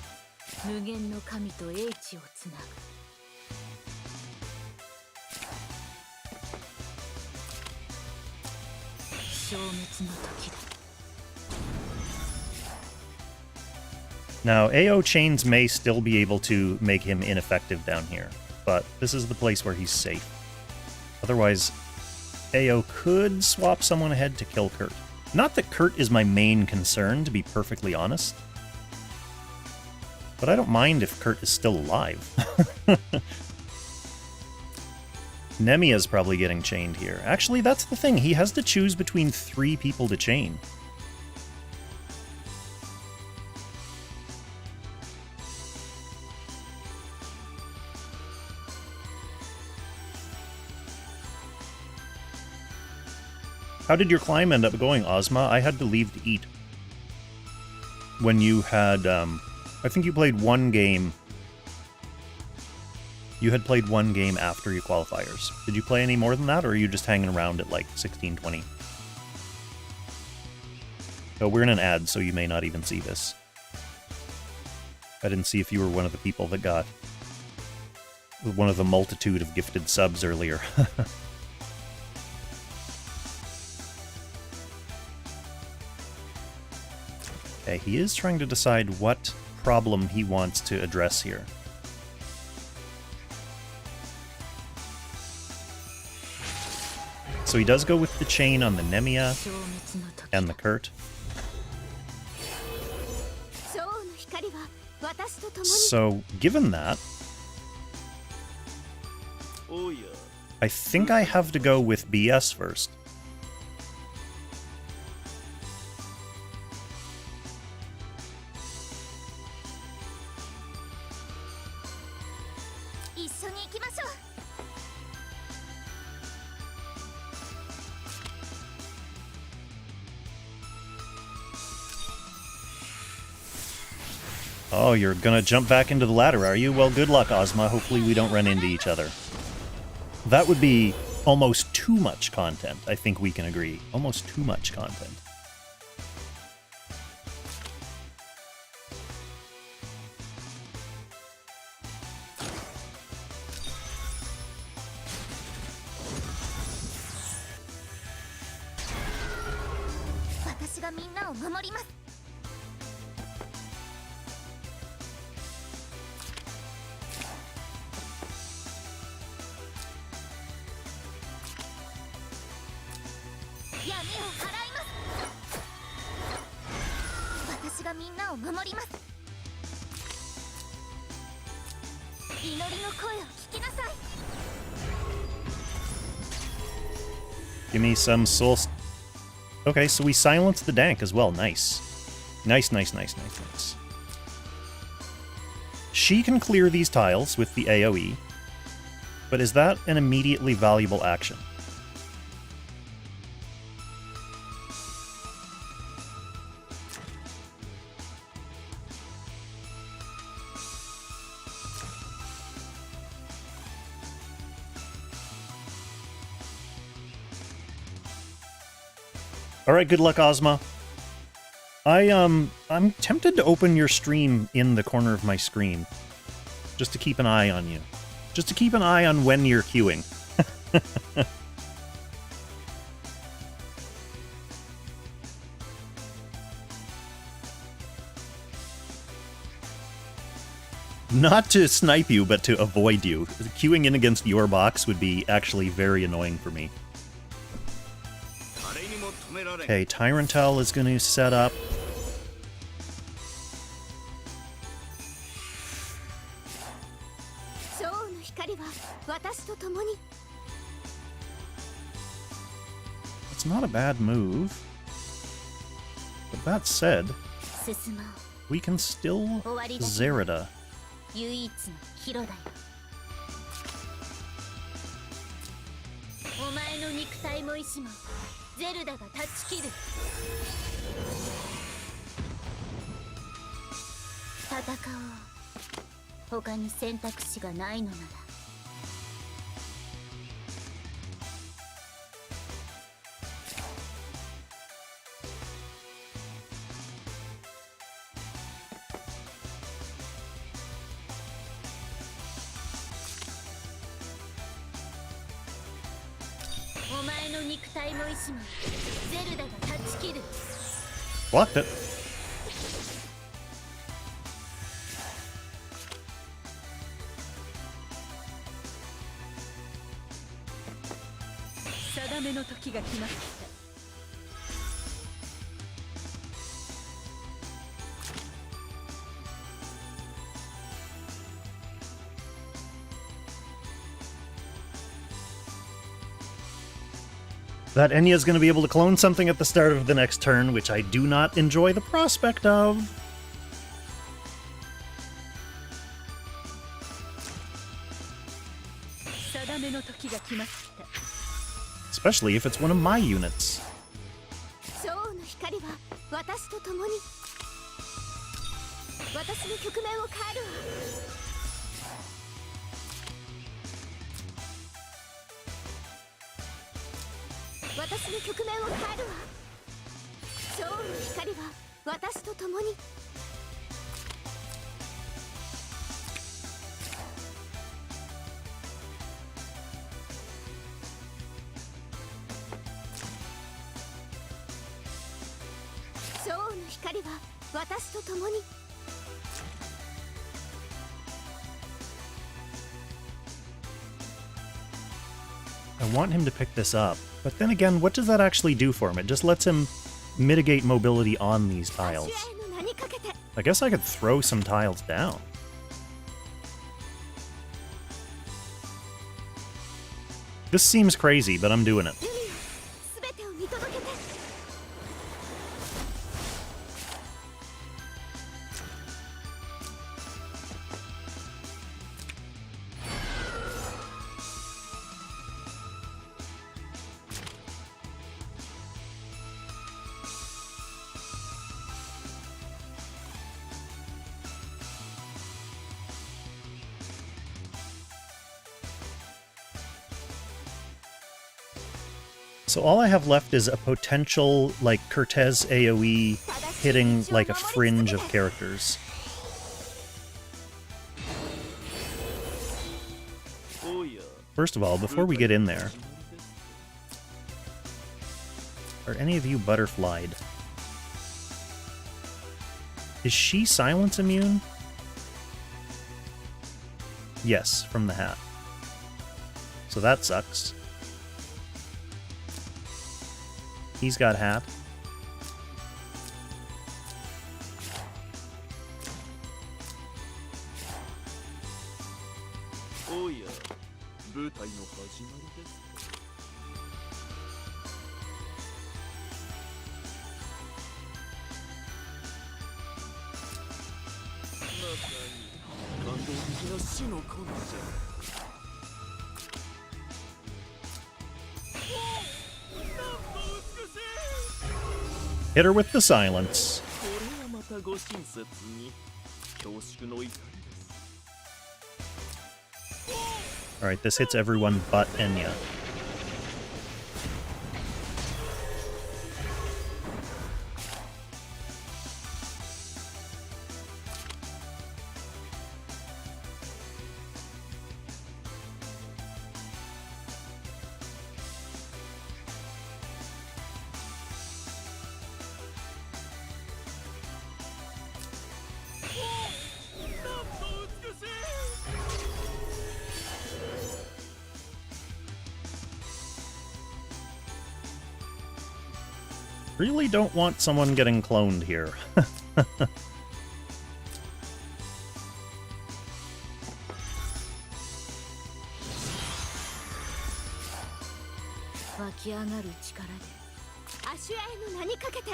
Now, AO chains may still be able to make him ineffective down here, but this is the place where he's safe. Otherwise, AO could swap someone ahead to kill Kurt. Not that Kurt is my main concern, to be perfectly honest. But I don't mind if Kurt is still alive. Nemia's probably getting chained here. Actually, that's the thing. He has to choose between 3 people to chain. How did your climb end up going, Ozma? I had to leave to eat. When you had, I think you played 1 game. You had played one game after your qualifiers. Did you play any more than that, or are you just hanging around at like 16, 20? Oh, we're in an ad, so you may not even see this. I didn't see if you were one of the people that got one of the multitude of gifted subs earlier. Okay, he is trying to decide what problem he wants to address here. So he does go with the chain on the Nemia and the Kurt. So, given that, I think I have to go with BS first. Oh, you're gonna jump back into the ladder, are you? Well, good luck, Ozma. Hopefully we don't run into each other. That would be almost too much content, I think we can agree. Almost too much content. Give me some soul... Okay, so we silenced the Dank as well. Nice. Nice, nice, nice, nice, nice. She can clear these tiles with the AoE, but is that an immediately valuable action? Alright, good luck, Ozma. I'm tempted to open your stream in the corner of my screen. Just to keep an eye on you. Just to keep an eye on when you're queuing. Not to snipe you, but to avoid you. Queuing in against your box would be actually very annoying for me. Okay, Tyrantel is going to set up. It's not a bad move. But that said, we can still Zerida. Blocked it. That Enya's going to be able to clone something at the start of the next turn, which I do not enjoy the prospect of. Especially if it's one of my units. 私の局面を変えるわ。ショーの光は私と共に。ショーの光は私と共に。I want him to pick this up, but then again, what does that actually do for him? It just lets him mitigate mobility on these tiles. I guess I could throw some tiles down. This seems crazy, but I'm doing it. So all I have left is a potential, like, Cortez AoE hitting, like, a fringe of characters. First of all, before we get in there, are any of you butterflied? Is she silence immune? Yes, from the hat. So that sucks. He's got hat. Oh yeah. 舞台の始まりです。まさに感動的な死のコンセプト。 Hit her with the silence. Alright, this hits everyone but Enya. Really don't want someone getting cloned here.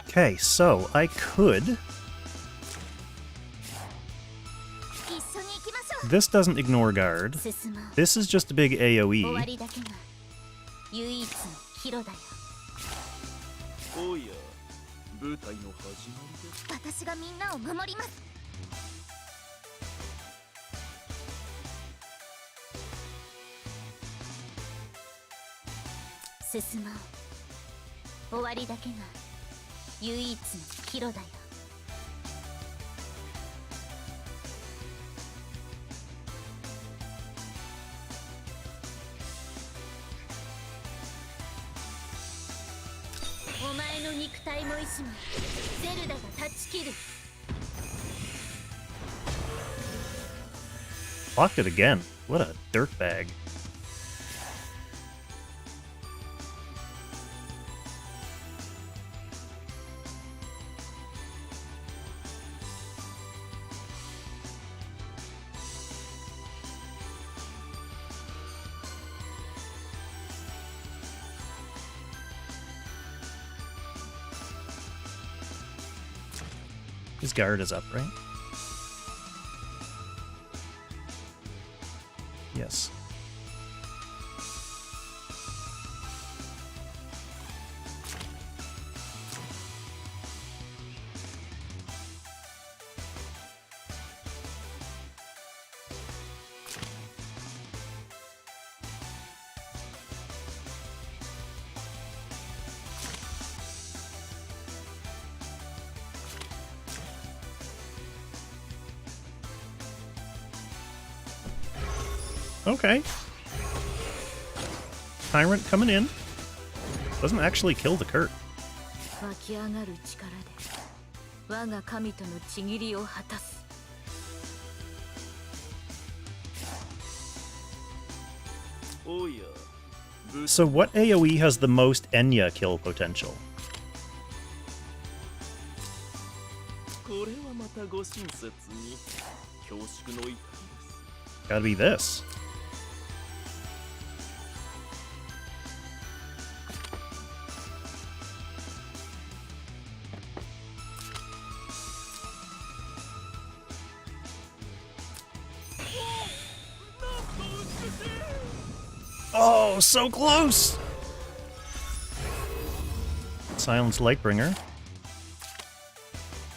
Okay, so I could... This doesn't ignore guard. This is just a big AoE. Oh yeah. 舞台の始まりです。私がみんなを守ります。進もう。終わりだけが唯一の岐路だよ。お前の肉体も意志もゼルダが断ち切る。 Blocked it again. What a dirtbag. His guard is up, right? Yes. Okay. Tyrant coming in. Doesn't actually kill the Kurt. 湧き上がる力で我が神との契りを果たす。おや、 So what AoE has the most Enya kill potential? これはまたご親切に恐縮の至りです。 Gotta be this. Oh, so close! Silence Lightbringer.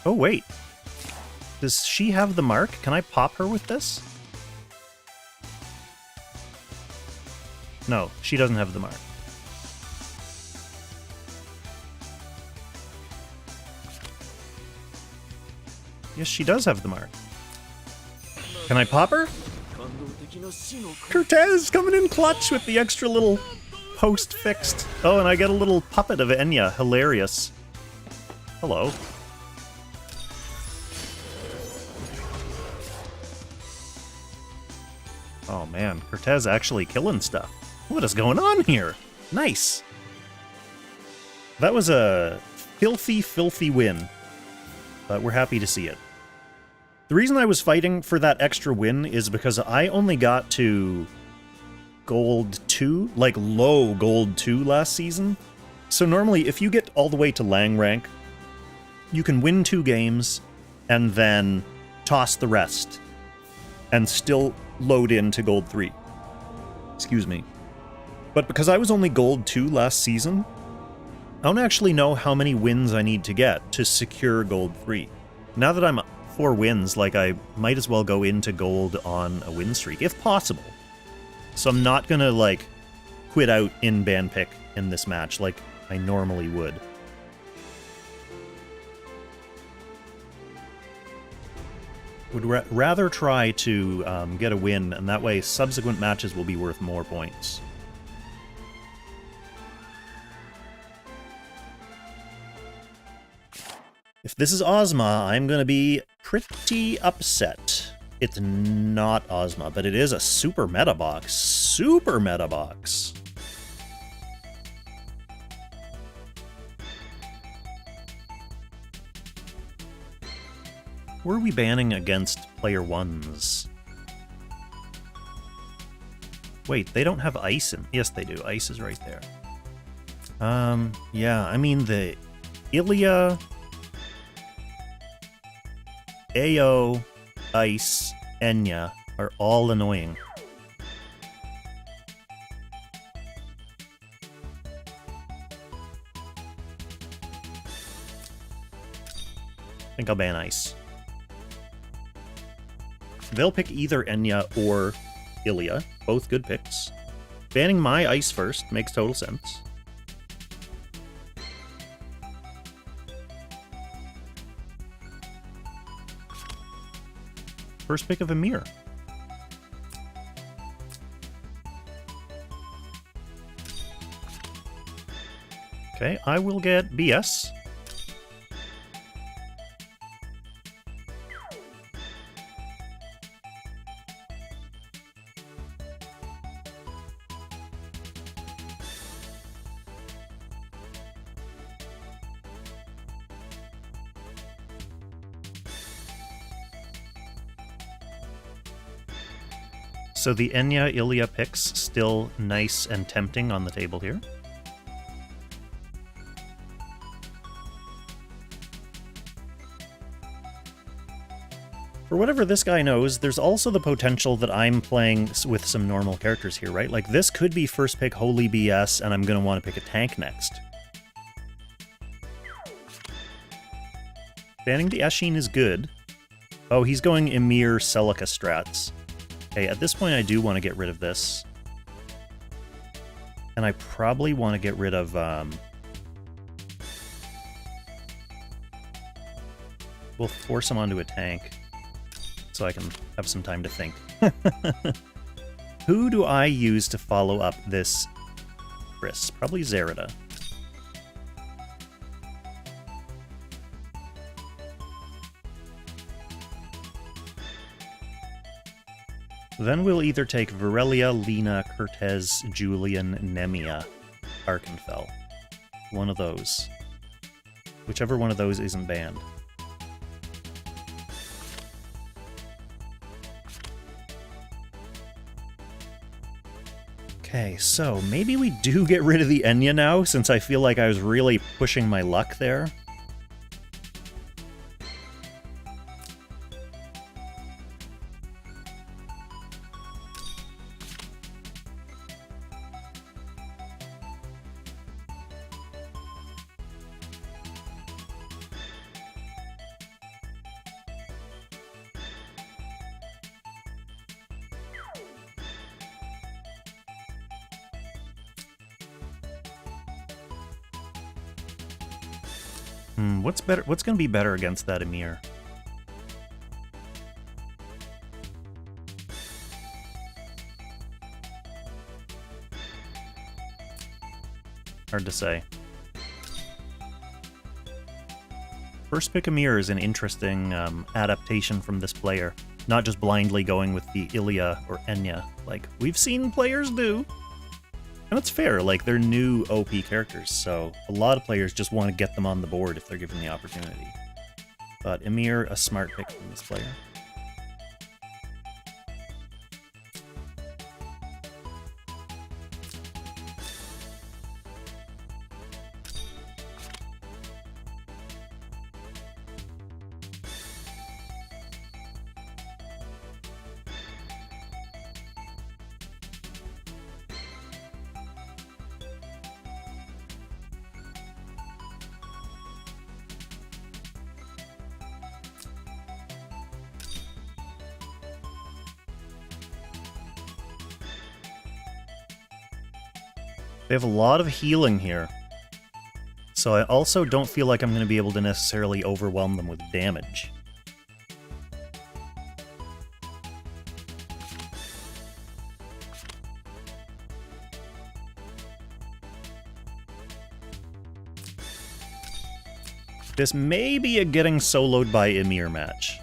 Oh, wait. Does she have the mark? Can I pop her with this? No, she doesn't have the mark. Yes, she does have the mark. Can I pop her? 感動的な死の子 Cortez coming in clutch with the extra little post fixed. Oh, and I get a little puppet of Enya. Hilarious. Hello. Oh man, Cortez actually killing stuff. What is going on here? Nice. That was a filthy, filthy win. But we're happy to see it. The reason I was fighting for that extra win is because I only got to gold 2, like low gold 2 last season. So normally if you get all the way to Lang rank, you can win 2 games and then toss the rest and still load into gold 3. Excuse me. But because I was only gold 2 last season, I don't actually know how many wins I need to get to secure gold 3. Now that I'm 4 wins, like, I might as well go into gold on a win streak, if possible. So I'm not gonna, like, quit out in ban pick in this match like I normally would. Would rather try to get a win, and that way subsequent matches will be worth more points. If this is Ozma, I'm going to be pretty upset. It's not Ozma, but it is a super meta box. Super meta box. Who are we banning against player 1s? Wait, they don't have ice in... Yes, they do. Ice is right there. Yeah, I mean, the Ilya... AO, Ice, Enya are all annoying. I think I'll ban Ice. They'll pick either Enya or Ilya. Both good picks. Banning my Ice first makes total sense. First pick of Emir. Okay, I will get BS. So the Enya Ilya picks still nice and tempting on the table here. For whatever this guy knows, there's also the potential that I'm playing with some normal characters here, right? Like, this could be first pick Holy BS, and I'm going to want to pick a tank next. Banning the Eshin is good. Oh, he's going Emir Celica strats. Okay, at this point I do want to get rid of this. And I probably want to get rid of, we'll force him onto a tank, so I can have some time to think. Who do I use to follow up this Chris? Probably Zerida. Then we'll either take Virelia, Lina, Cortez, Julian, Nemia, Arkenfell. One of those. Whichever one of those isn't banned. Okay, so maybe we do get rid of the Enya now, since I feel like I was really pushing my luck there. What's better? What's going to be better against that Emir? Hard to say. First pick Emir is an interesting adaptation from this player. Not just blindly going with the Ilya or Enya, like we've seen players do. And it's fair, like, they're new OP characters, so a lot of players just want to get them on the board if they're given the opportunity. But Emir, a smart pick from this player. They have a lot of healing here. So I also don't feel like I'm going to be able to necessarily overwhelm them with damage. This may be a getting soloed by Emir match.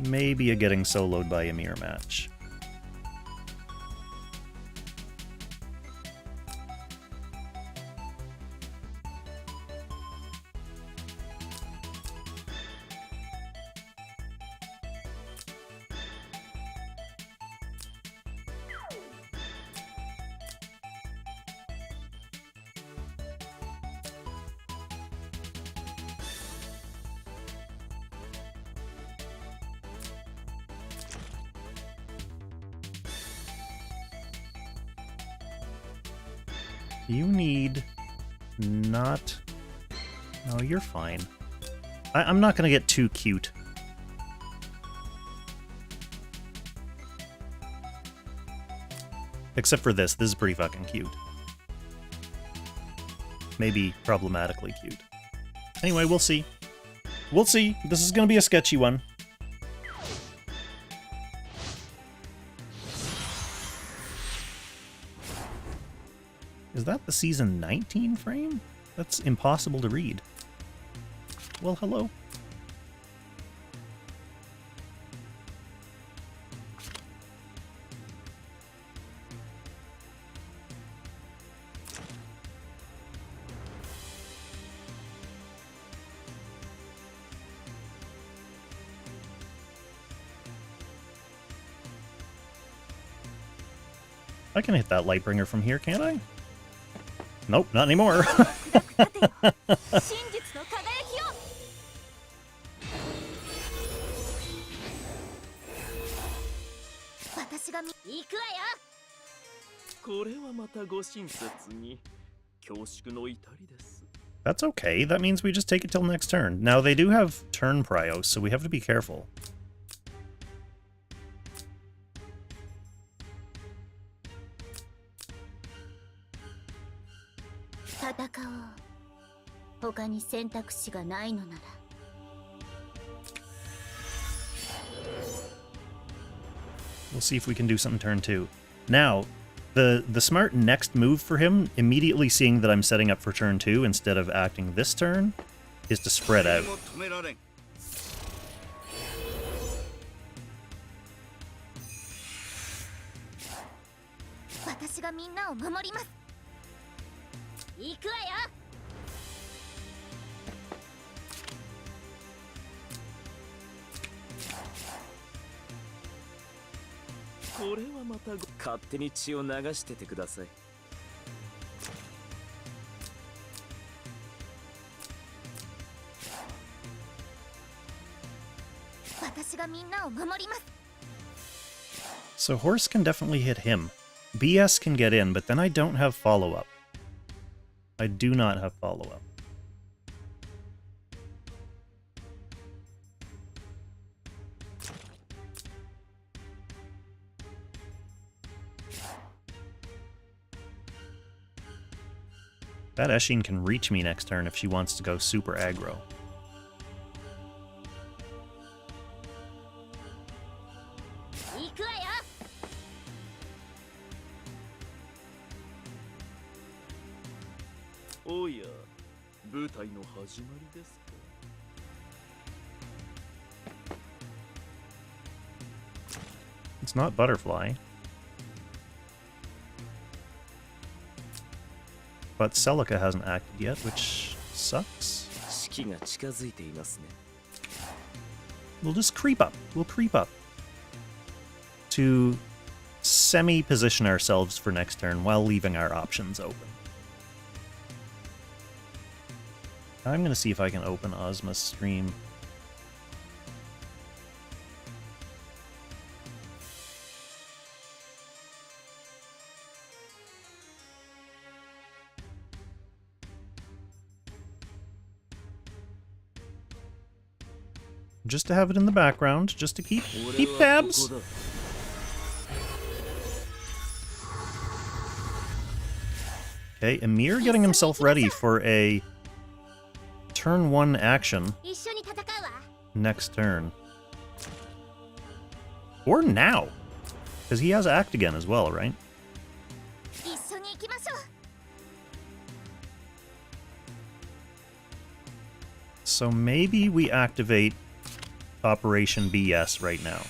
Maybe a getting soloed by Emir match. You need not... No, you're fine. I'm not gonna get too cute. Except for this. This is pretty fucking cute. Maybe problematically cute. Anyway, we'll see. We'll see. This is gonna be a sketchy one. Is that the season 19 frame? That's impossible to read. Well, hello. I can hit that Lightbringer from here, can't I? Nope, not anymore. That's okay. That means we just take it till next turn. Now, they do have turn prio, so we have to be careful. We'll see if we can do something turn 2. Now, the smart next move for him, immediately seeing that I'm setting up for turn 2 instead of acting this turn, is to spread out. So horse can definitely hit him. BS can get in, but then I don't have follow-up. I do not have follow-up. That Eshin can reach me next turn if she wants to go super aggro. It's not Butterfly. But Celica hasn't acted yet, which sucks. We'll just creep up. We'll creep up. To semi-position ourselves for next turn while leaving our options open. I'm going to see if I can open Ozma's stream. Just to have it in the background, just to keep tabs. Okay, Emir getting himself ready for a turn 1 action next turn. Or now, because he has act again as well, right? So maybe we activate Operation BS right now.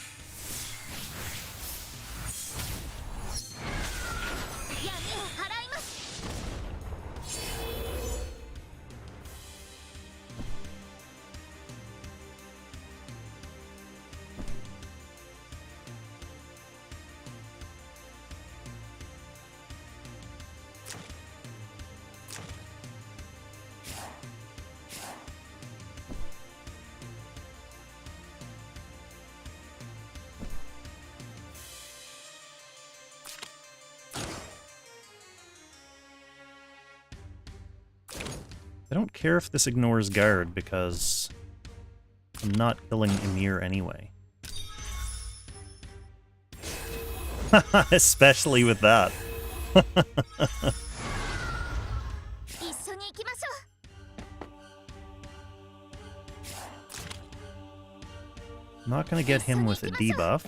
I don't care if this ignores guard, because I'm not killing Emir anyway. Especially with that. Not gonna get him with a debuff.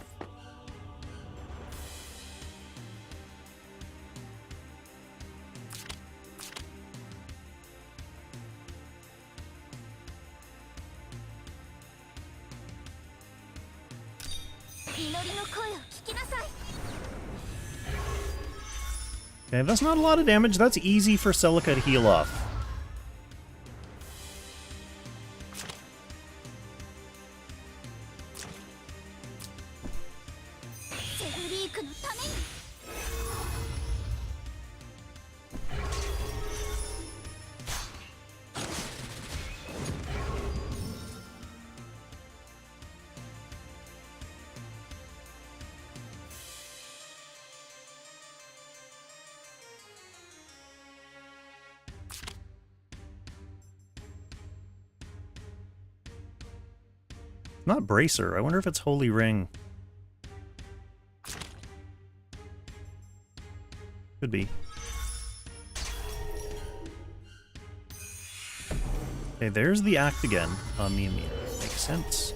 Okay, that's not a lot of damage. That's easy for Celica to heal off. Not Bracer. I wonder if it's Holy Ring. Could be. Okay, there's the act again on the Emir. Makes sense.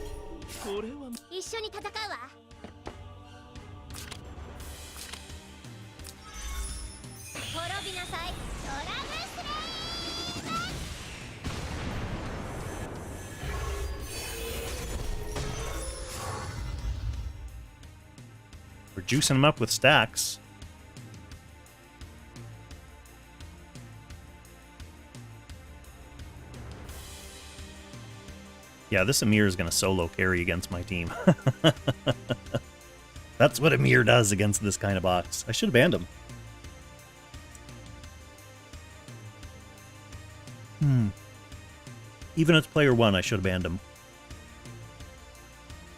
We're juicing him up with stacks. Yeah, this Emir is going to solo carry against my team. That's what Emir does against this kind of box. I should have banned him. Even as player 1, I should have banned him.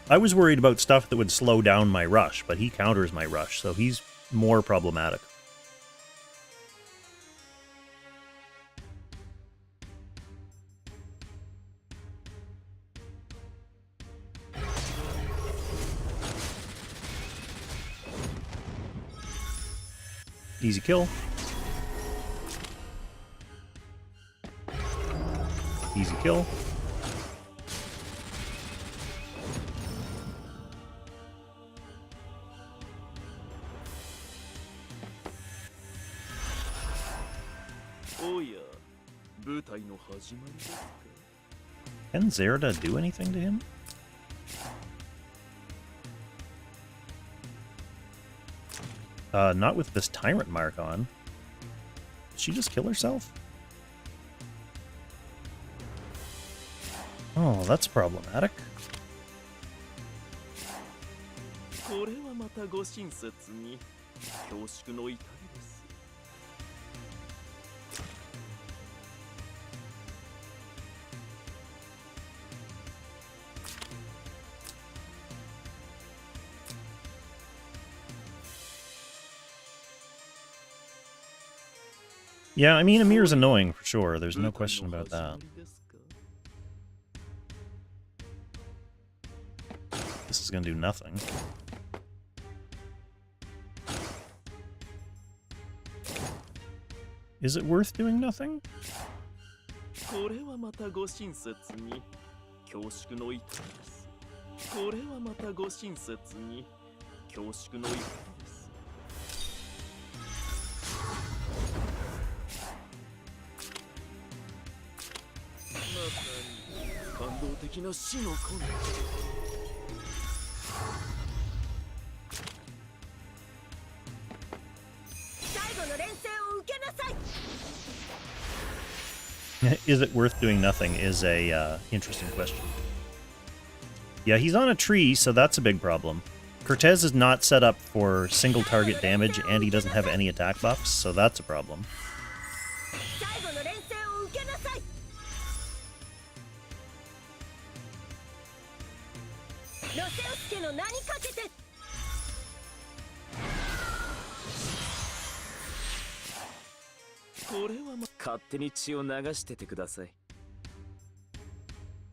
I was worried about stuff that would slow down my rush, but he counters my rush, so he's more problematic. Easy kill. Easy kill. Can Zerda do anything to him? Not with this Tyrant mark on. Did she just kill herself? Oh, that's problematic. Yeah, I mean, Emir's annoying for sure. There's no question about that. This is gonna do nothing. Is it worth doing nothing? Is it worth doing nothing is a interesting question. Yeah, he's on a tree, so that's a big problem. Cortez is not set up for single target damage, and he doesn't have any attack buffs, so that's a problem.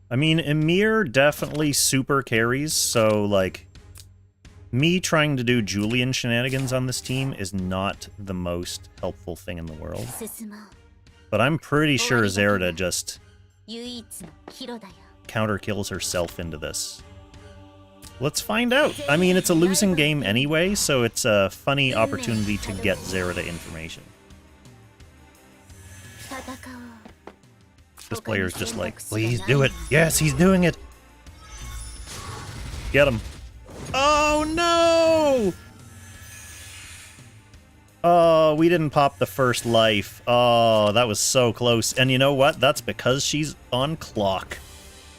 I mean, Emir definitely super carries, so, like, me trying to do Julian shenanigans on this team is not the most helpful thing in the world. But I'm pretty sure Zerda just counter kills herself into this. Let's find out. I mean, it's a losing game anyway, so it's a funny opportunity to get Zerda information. This player's just like, please do it. Yes, he's doing it. Get him. Oh, no! Oh, we didn't pop the first life. Oh, that was so close. And you know what? That's because she's on clock.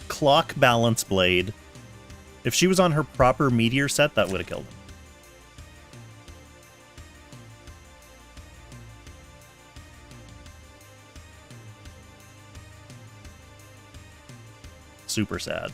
Clock balance blade. If she was on her proper meteor set, that would have killed him. Super sad.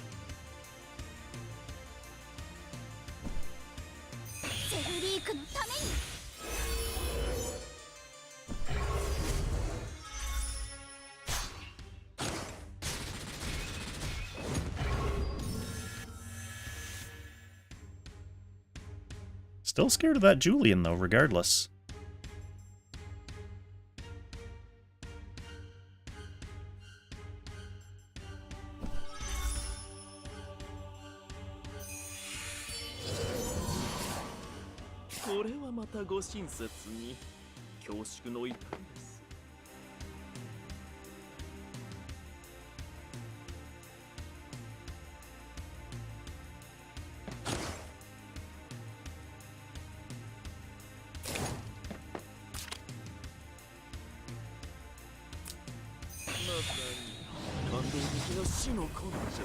Still scared of that Julian, though, regardless. 感動的な死の根性。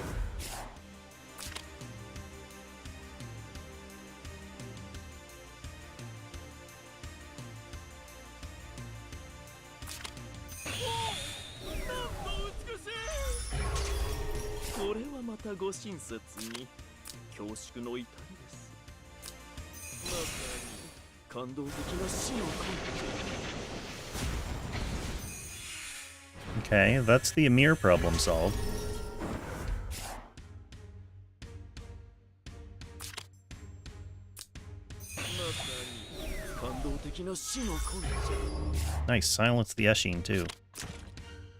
これはまたご親切に恐縮の至りです。まさに感動的な死の根性。Okay, that's the Emir problem solved. Nice, silence the Eshin too.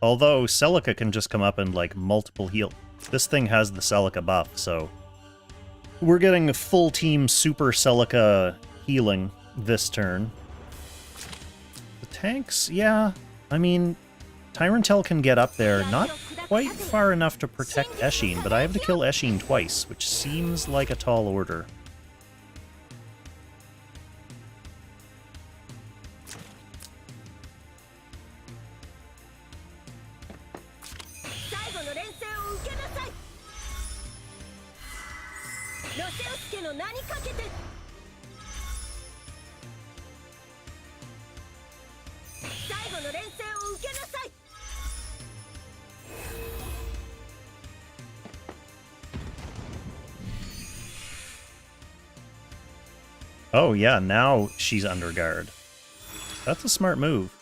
Although Celica can just come up and like multiple heal. This thing has the Celica buff, so we're getting a full team super Celica healing this turn. The tanks, yeah, I mean, Tyrantel can get up there, not quite far enough to protect Eshin, but I have to kill Eshin twice, which seems like a tall order. Oh yeah, now she's under guard. That's a smart move.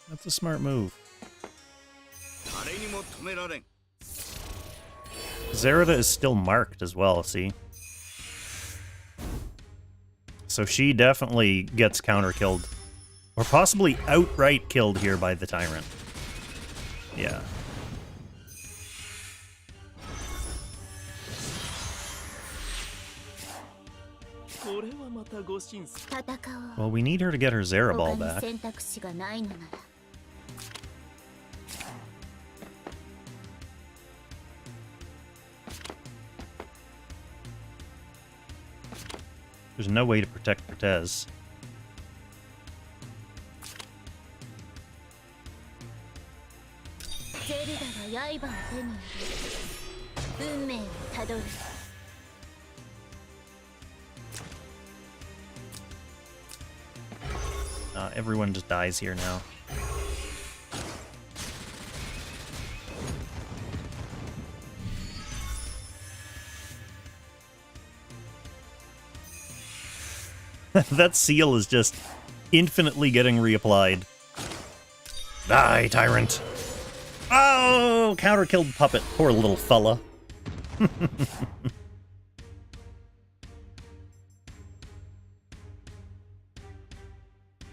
That's a smart move. Zerida is still marked as well, see? So she definitely gets counter-killed. Or possibly outright killed here by the Tyrant. Yeah. Well, we need her to get her Zeraball back. There's no way to protect Cortez. Everyone just dies here now. That seal is just infinitely getting reapplied. Die, Tyrant! Oh, counter-killed Puppet. Poor little fella.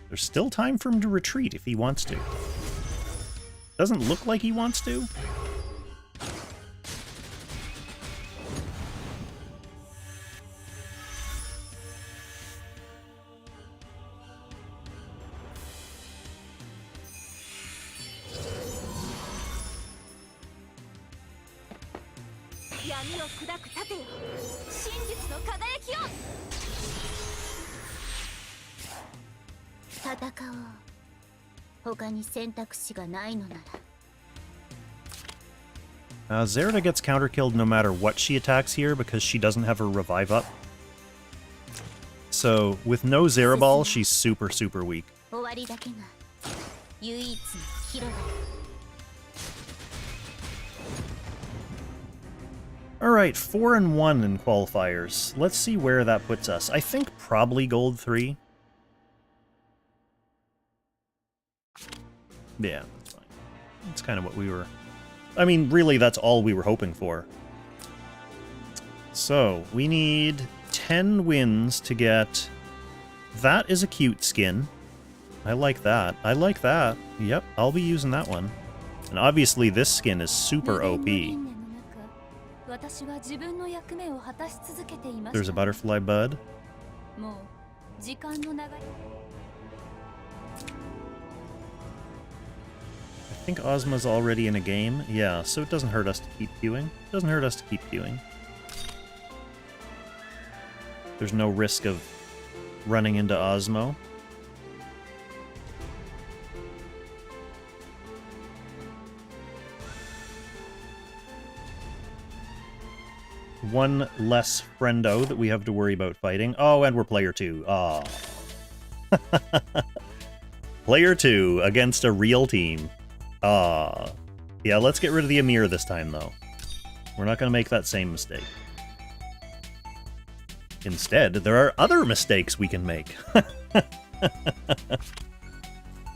There's still time for him to retreat if he wants to. Doesn't look like he wants to. Zerida gets counter-killed no matter what she attacks here because she doesn't have her revive up. So, with no Zeraball, she's super, super weak. Alright, 4-1 in qualifiers. Let's see where that puts us. I think probably Gold 3. Yeah, that's fine. That's kind of what we were... I mean, really, that's all we were hoping for. So, we need 10 wins to get... That is a cute skin. I like that. I like that. Yep, I'll be using that one. And obviously, this skin is super OP. There's a butterfly bud. I think Ozma's already in a game. Yeah, so it doesn't hurt us to keep queuing. Doesn't hurt us to keep queuing. There's no risk of running into Ozmo. One less friendo that we have to worry about fighting. Oh, and we're player 2. Aw. Player 2 against a real team. Ah. Yeah, let's get rid of the Emir this time, though. We're not going to make that same mistake. Instead, there are other mistakes we can make.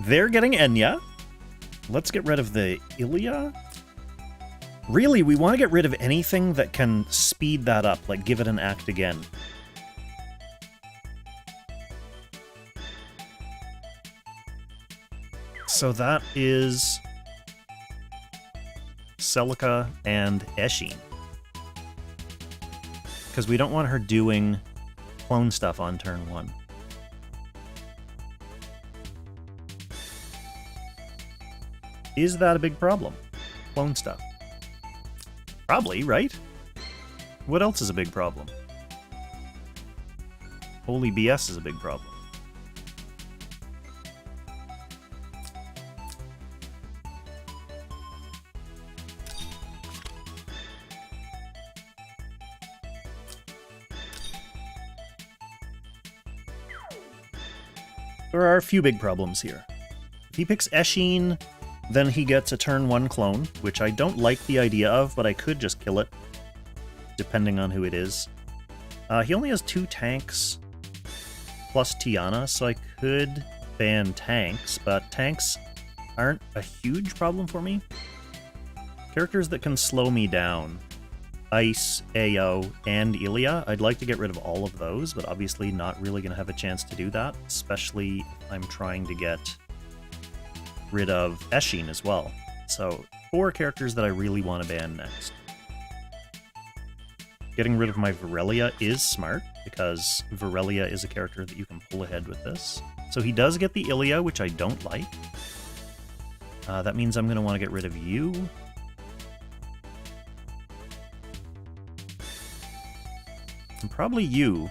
They're getting Enya. Let's get rid of the Ilya. Really, we want to get rid of anything that can speed that up, like give it an act again. So that is Celica and Eshin. Because we don't want her doing clone stuff on turn 1. Is that a big problem? Clone stuff. Probably, right? What else is a big problem? Holy BS is a big problem. There are a few big problems here. If he picks Eshin, then he gets a turn 1 clone, which I don't like the idea of, but I could just kill it, depending on who it is. He only has 2 tanks plus Tiana, so I could ban tanks, but tanks aren't a huge problem for me. Characters that can slow me down. Ice, AO, and Ilya. I'd like to get rid of all of those, but obviously not really going to have a chance to do that, especially if I'm trying to get rid of Eshin as well. So 4 characters that I really want to ban next. Getting rid of my Virelia is smart, because Virelia is a character that you can pull ahead with this. So he does get the Ilya, which I don't like. That means I'm going to want to get rid of you. And probably you.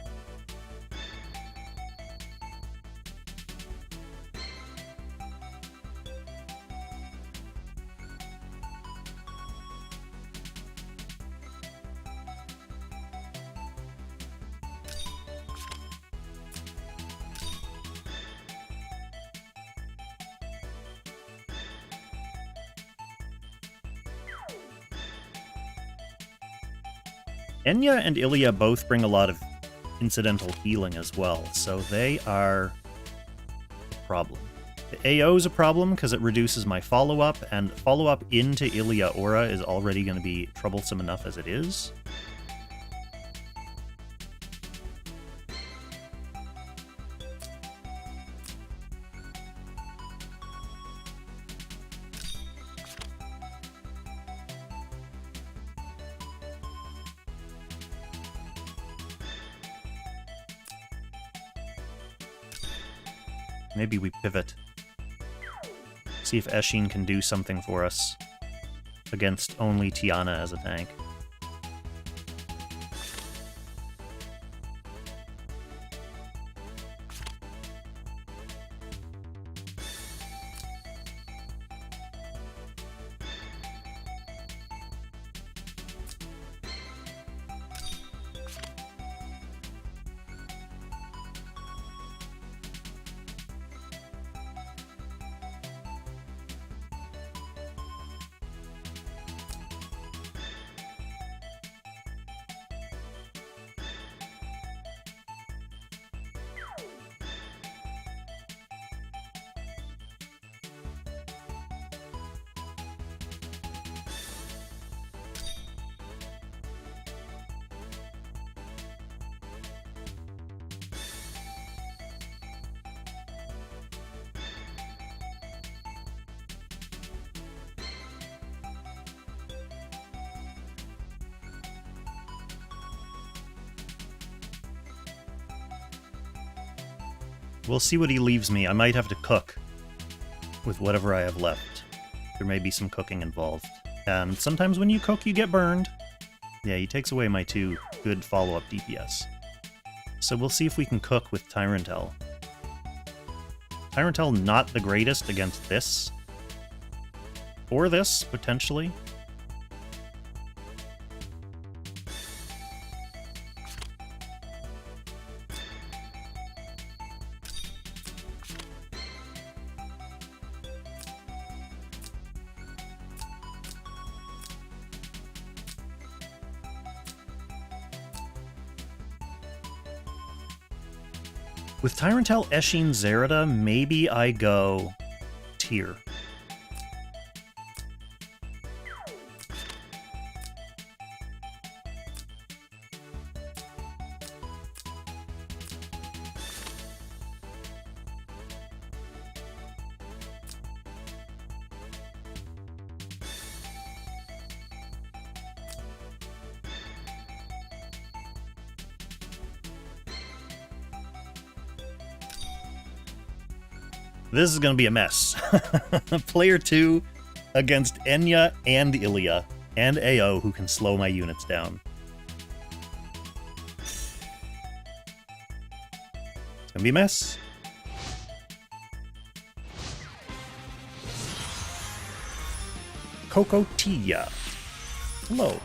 Enya and Ilya both bring a lot of incidental healing as well, so they are a problem. The AO is a problem because it reduces my follow-up, and follow-up into Ilya Aura is already going to be troublesome enough as it is. Maybe we pivot. See if Eshin can do something for us against only Tiana as a tank. We'll see what he leaves me. I might have to cook with whatever I have left. There may be some cooking involved. And sometimes when you cook, you get burned. Yeah, he takes away my 2 good follow-up DPS. So we'll see if we can cook with Tyrantel. Tyrantel not the greatest against this. Or this, potentially. With Tyrantel, Eshin, Zerida, maybe I go Tyr. This is going to be a mess. Player 2 against Enya and Ilya and AO, who can slow my units down. It's going to be a mess. Cocotila. Hello.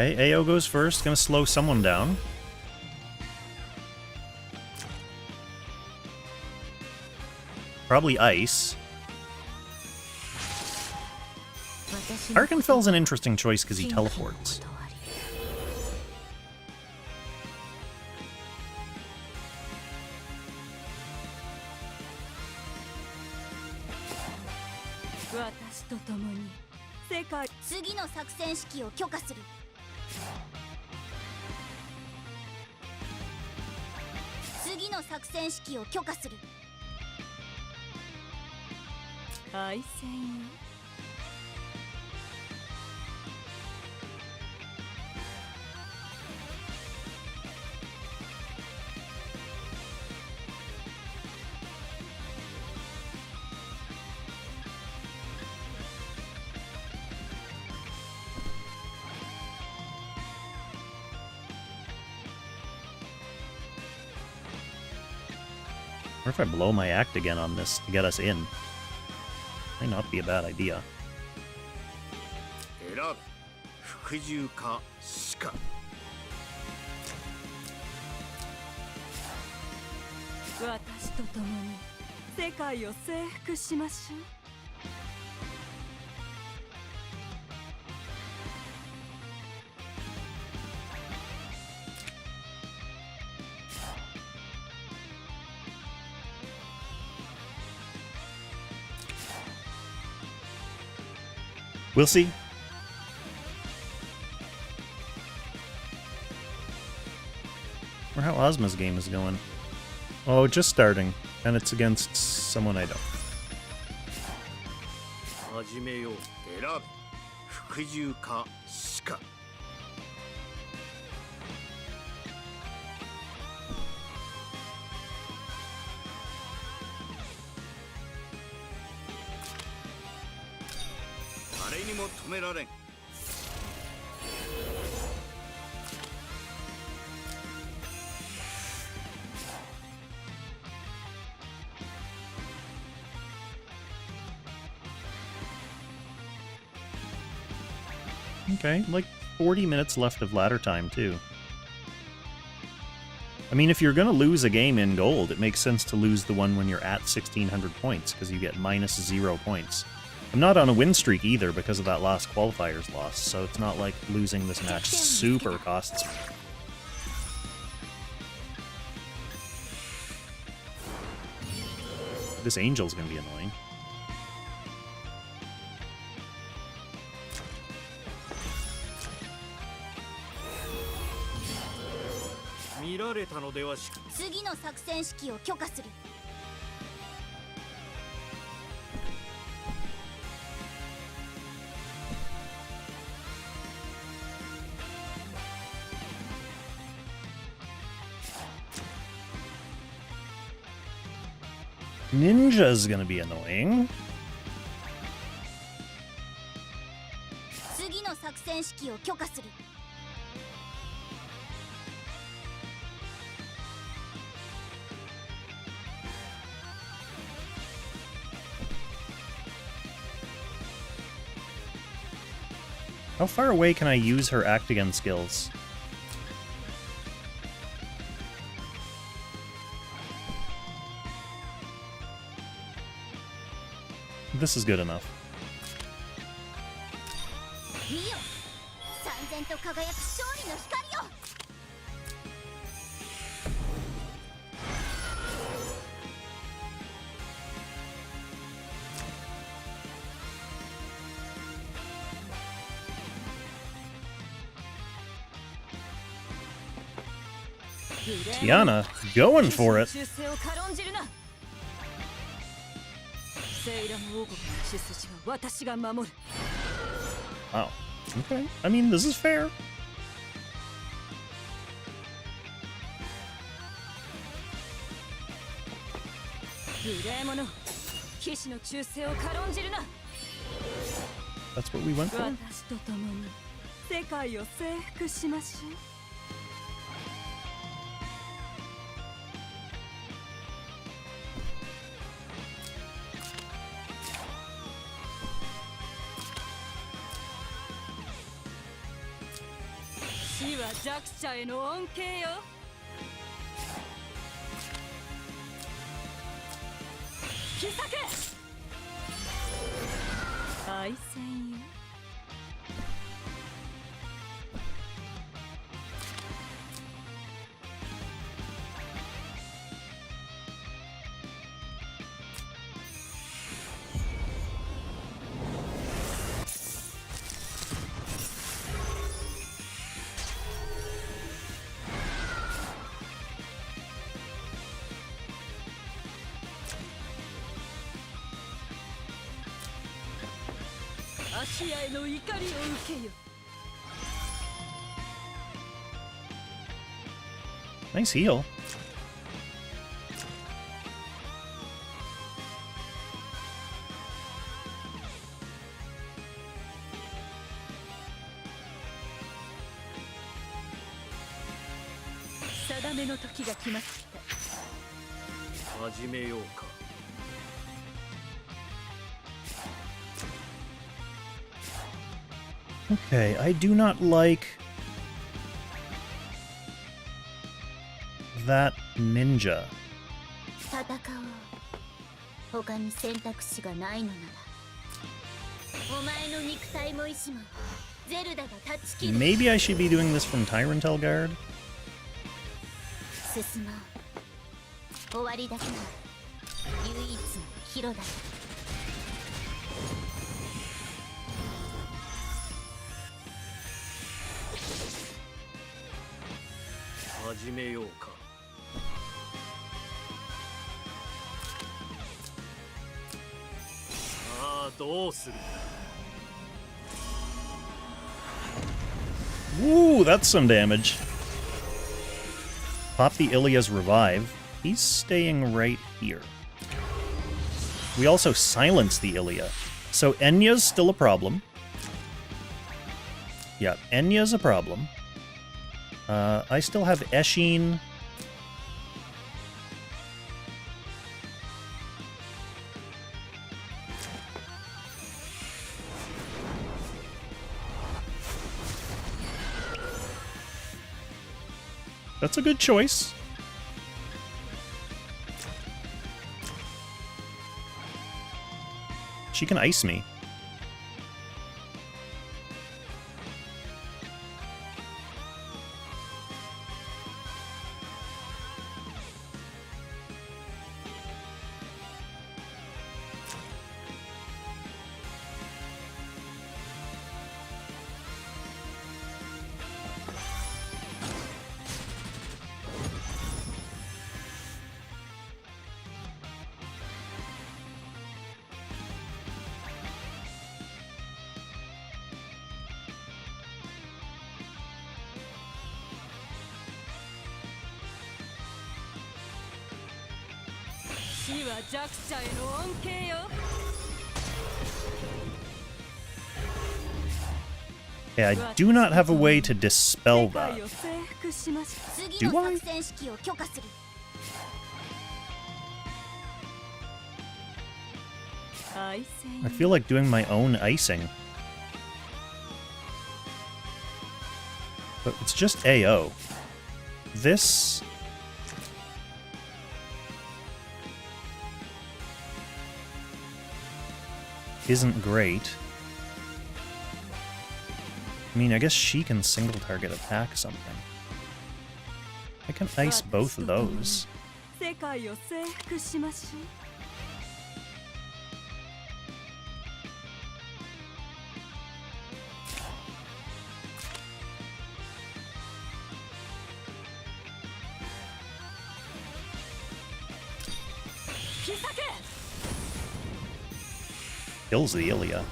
Okay, AO goes first, gonna slow someone down. Probably ice. Arkenfel's an interesting choice because he teleports. Or if I blow my act again on this to get us in. Might not be a bad idea. We'll see. Or how Ozma's game is going. Oh, just starting. And it's against someone I don't. Okay, like 40 minutes left of ladder time, too. I mean, if you're going to lose a game in gold, it makes sense to lose the one when you're at 1,600 points, because you get -0 points. I'm not on a win streak either because of that last qualifier's loss, so it's not like losing this match super costs me. This angel's going to be annoying. Ninja's gonna be annoying. How far away can I use her act again skills? This is good enough. いいよ、燦然と輝く勝利の光よ。Tiana, going for it. 忠誠を軽んじるな。セイラム王国の血筋は私が守る。 Wow. Okay. I mean, this is fair. 無礼者、騎士の忠誠を軽んじるな。 That's what we went for. 私と共に世界を征服しましょう。 死は弱者への恩恵よ。引き裂け。敗戦よ。芦屋への怒りを受けよ。 Nice heal. 定めの時が来ました。 始めようか。 Okay, I do not like that ninja. 戦おう。他に選択肢がないのなら、お前の肉体も意志もゼルダが断ち切る。 Maybe I should be doing this from Tyrantel Guard? 進もう。終わりだけが唯一の岐路だよ。 始めようか。さあどうする。 Ooh, that's some damage. Pop the Illia's revive. He's staying right here. We also silence the Illia. So Enya's still a problem. Yeah, Enya's a problem. I still have Eshin. That's a good choice. She can ice me. Okay, I do not have a way to dispel that. Do I? I feel like doing my own icing. But it's just AO. This... isn't great. I mean, I guess she can single target attack something. I can ice both of those. 世界を征服しましょう。Kills the Ilya.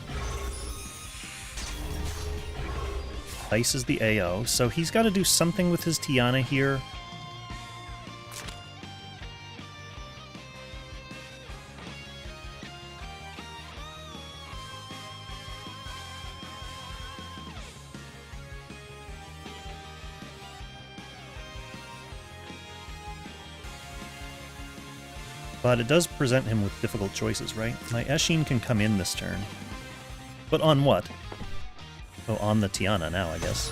Ices the AO, so he's got to do something with his Tiana here. But it does present him with difficult choices, right? My Eshin can come in this turn. But on what? Oh, on the Tiana now, I guess.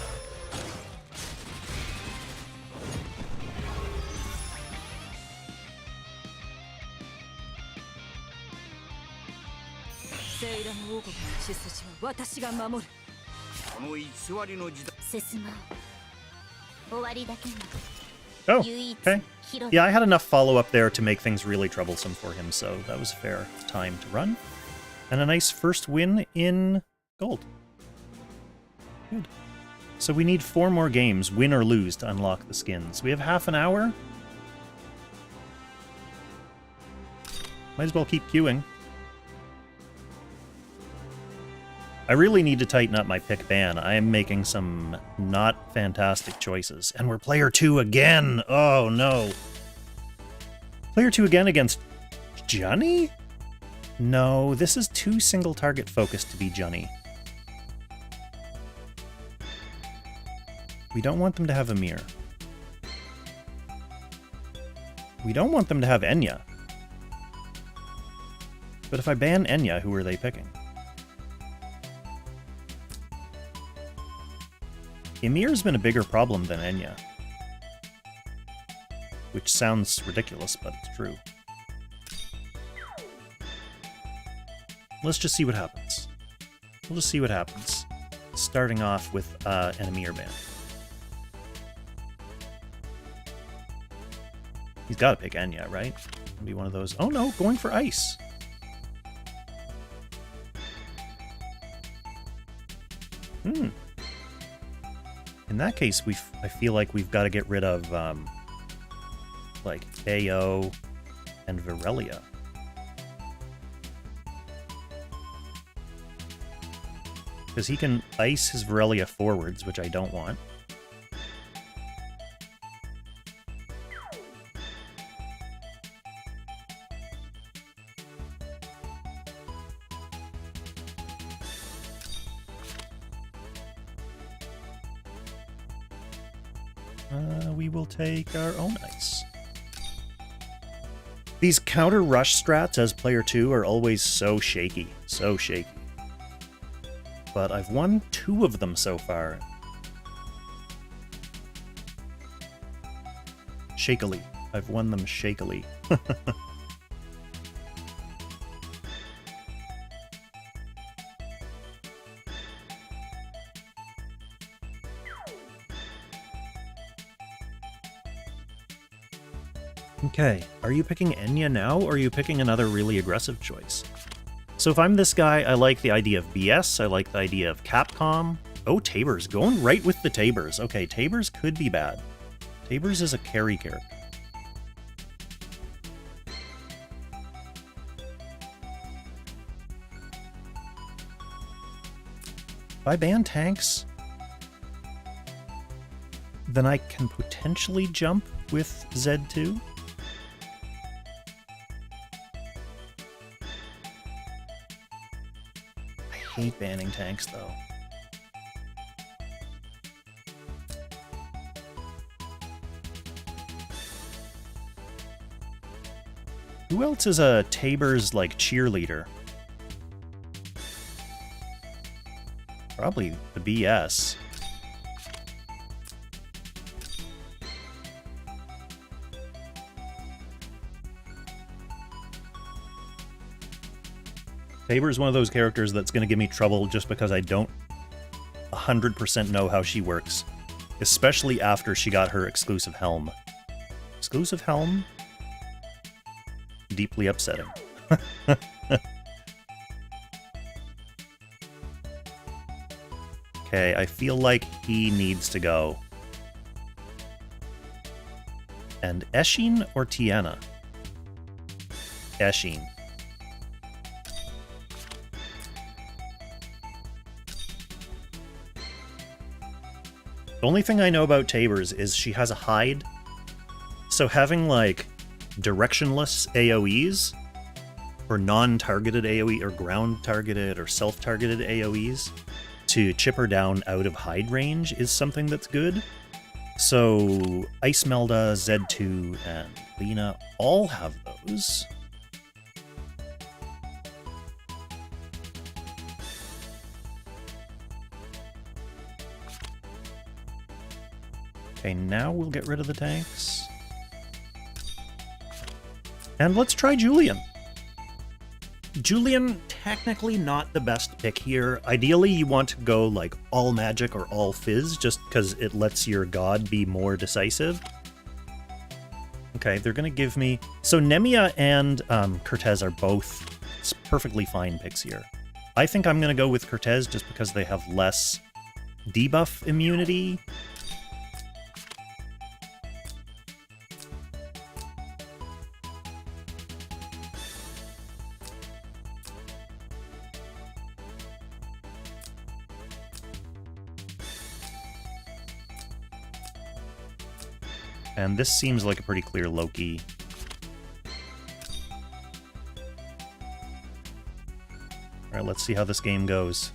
Oh, okay. Yeah, I had enough follow-up there to make things really troublesome for him, so that was a fair time to run. And a nice first win in gold. Good. So we need 4 more games, win or lose, to unlock the skins. We have half an hour. Might as well keep queuing. I really need to tighten up my pick ban. I am making some not fantastic choices. And we're player 2 again! Oh no. Player 2 again against Johnny? No, this is too single target focused to be Johnny. We don't want them to have Amir. We don't want them to have Enya. But if I ban Enya, who are they picking? Emir's been a bigger problem than Enya. Which sounds ridiculous, but it's true. Let's just see what happens. We'll just see what happens. Starting off with an Amir ban. He's got to pick Enya, right? It'll be one of those. Oh no, going for ice. In that case, I feel like we've got to get rid of like AO and Virelia. Because he can ice his Virelia forwards, which I don't want. We will take our own ice. These counter rush strats as player 2 are always so shaky. So shaky. But I've won 2 of them so far. Shakily. I've won them shakily. Okay, are you picking Enya now, or are you picking another really aggressive choice? So if I'm this guy, I like the idea of BS, I like the idea of Capcom. Oh, Tabers, going right with the Tabers. Okay, Tabers could be bad. Tabers is a carry character. If I ban tanks, then I can potentially jump with Z2. I hate banning tanks, though. Who else is a Tabers, like, cheerleader? Probably the BS. Tabor is one of those characters that's going to give me trouble just because I don't 100% know how she works. Especially after she got her exclusive helm. Exclusive helm? Deeply upsetting. Okay, I feel like he needs to go. And Eshin or Tiana? Eshin. The only thing I know about Tabor's is she has a hide. So having, like, directionless AoEs, or non-targeted AoE, or ground-targeted, or self-targeted AoEs, to chip her down out of hide range is something that's good. So Ice Melda, Z2, and Lena all have those. Okay, now we'll get rid of the tanks. And let's try Julian. Julian, technically not the best pick here. Ideally, you want to go like all magic or all fizz, just because it lets your god be more decisive. Okay, they're going to give me... So Nemia and Cortez are both perfectly fine picks here. I think I'm going to go with Cortez just because they have less debuff immunity. And this seems like a pretty clear Loki. Alright, let's see how this game goes.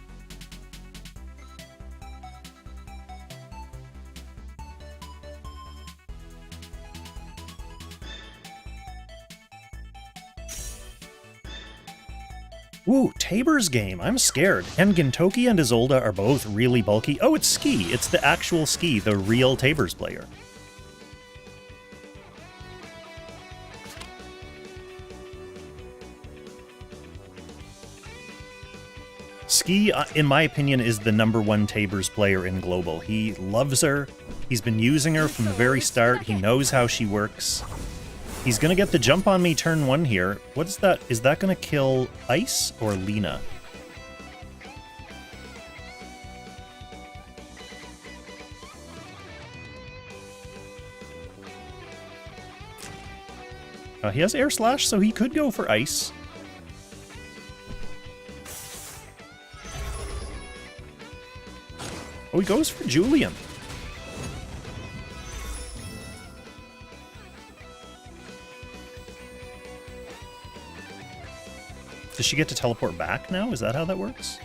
Ooh, Tabor's game. I'm scared. And Gintoki and Isolde are both really bulky. Oh, it's Skee. It's the actual Skee, the real Tabor's player. Skee, in my opinion, is the #1 Tabor's player in Global. He loves her. He's been using her from the very start. He knows how she works. He's going to get the jump on me turn 1 here. What is that? Is that going to kill Ice or Lena? He has Air Slash, so he could go for Ice. Oh, he goes for Julian. Does she get to teleport back now? Is that how that works?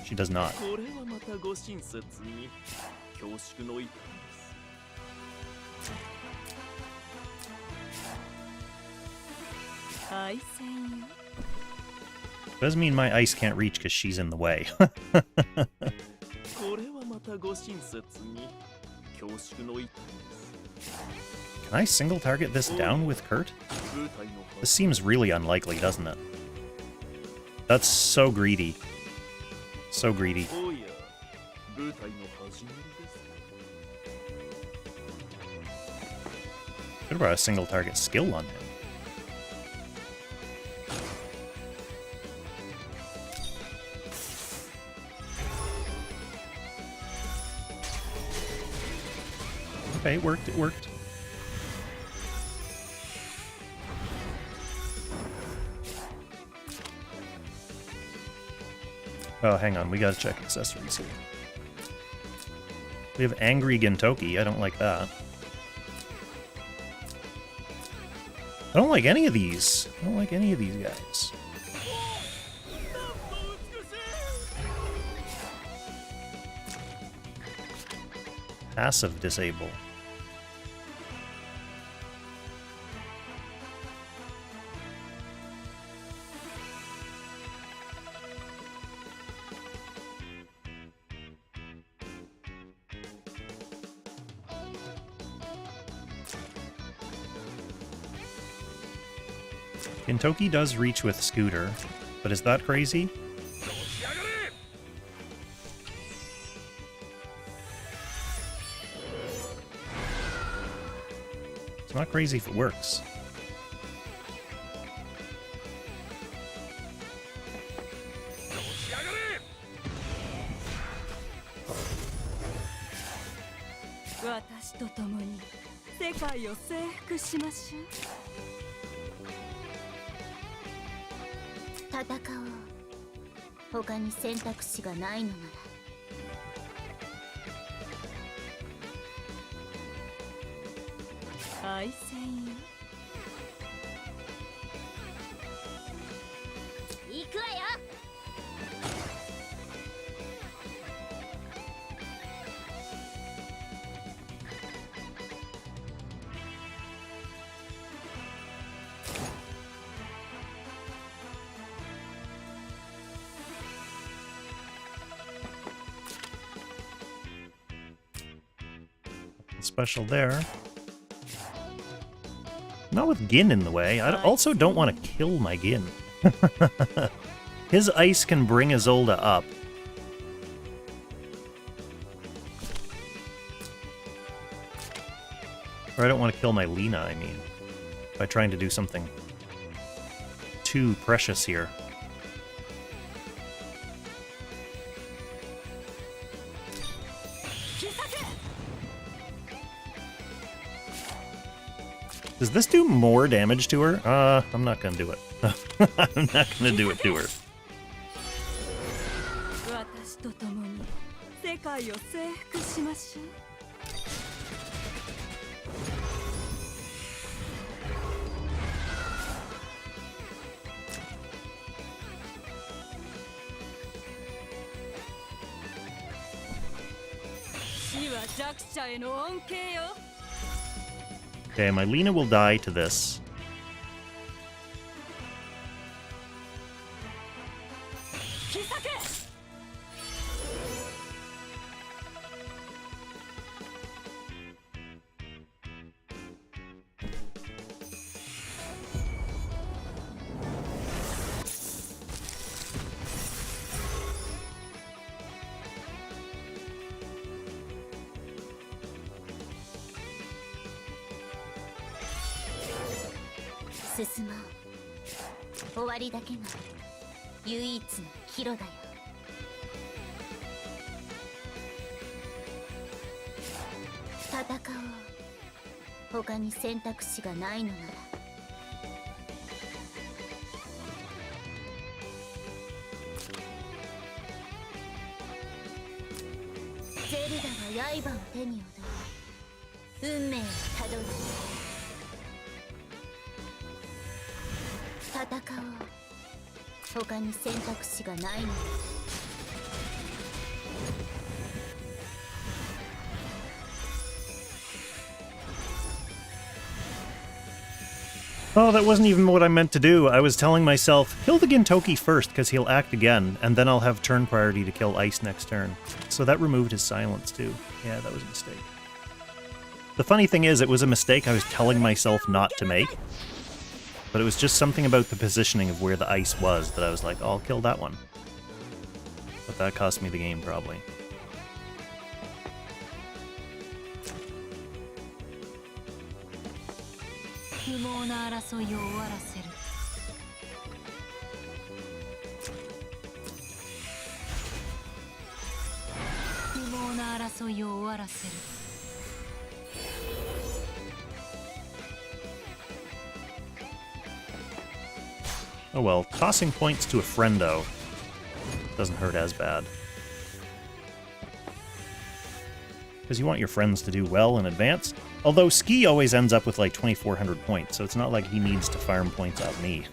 She does not. Does mean my ice can't reach because she's in the way. Can I single target this down with Kurt? This seems really unlikely, doesn't it? That's so greedy. So greedy. Could have brought a single target skill on him. Okay, it worked, it worked. Oh, hang on, we gotta check accessories here. We have Angry Gintoki, I don't like that. I don't like any of these. I don't like any of these guys. Passive disable. Gintoki does reach with Scooter, but is that crazy? It's not crazy if it works.戦おう。他に選択肢がないのなら。敗戦よ。行くわよ。Special there. Not with Gin in the way. I also don't want to kill my Gin. His ice can bring Isolde up. Or I don't want to kill my Lina, I mean. By trying to do something too precious here. Does this do more damage to her? I'm not gonna do it. I'm not gonna do it to her. Okay, my Lina will die to this.進もう。終わりだけが唯一の岐路だよ。戦おう。他に選択肢がないのなら。ゼルダは刃を手に踊り運命をたどる。戦おう。他に選択肢がないの。Oh, that wasn't even what I meant to do. I was telling myself, kill the Gintoki first, because he'll act again, and then I'll have turn priority to kill Ice next turn. So that removed his silence, too. Yeah, that was a mistake. The funny thing is, it was a mistake I was telling myself not to make. But it was just something about the positioning of where the ice was that I was like, oh, I'll kill that one. But that cost me the game, probably. Oh well, tossing points to a friendo doesn't hurt as bad. Because you want your friends to do well in advance. Although Skee always ends up with like 2,400 points, so it's not like he needs to farm points out me.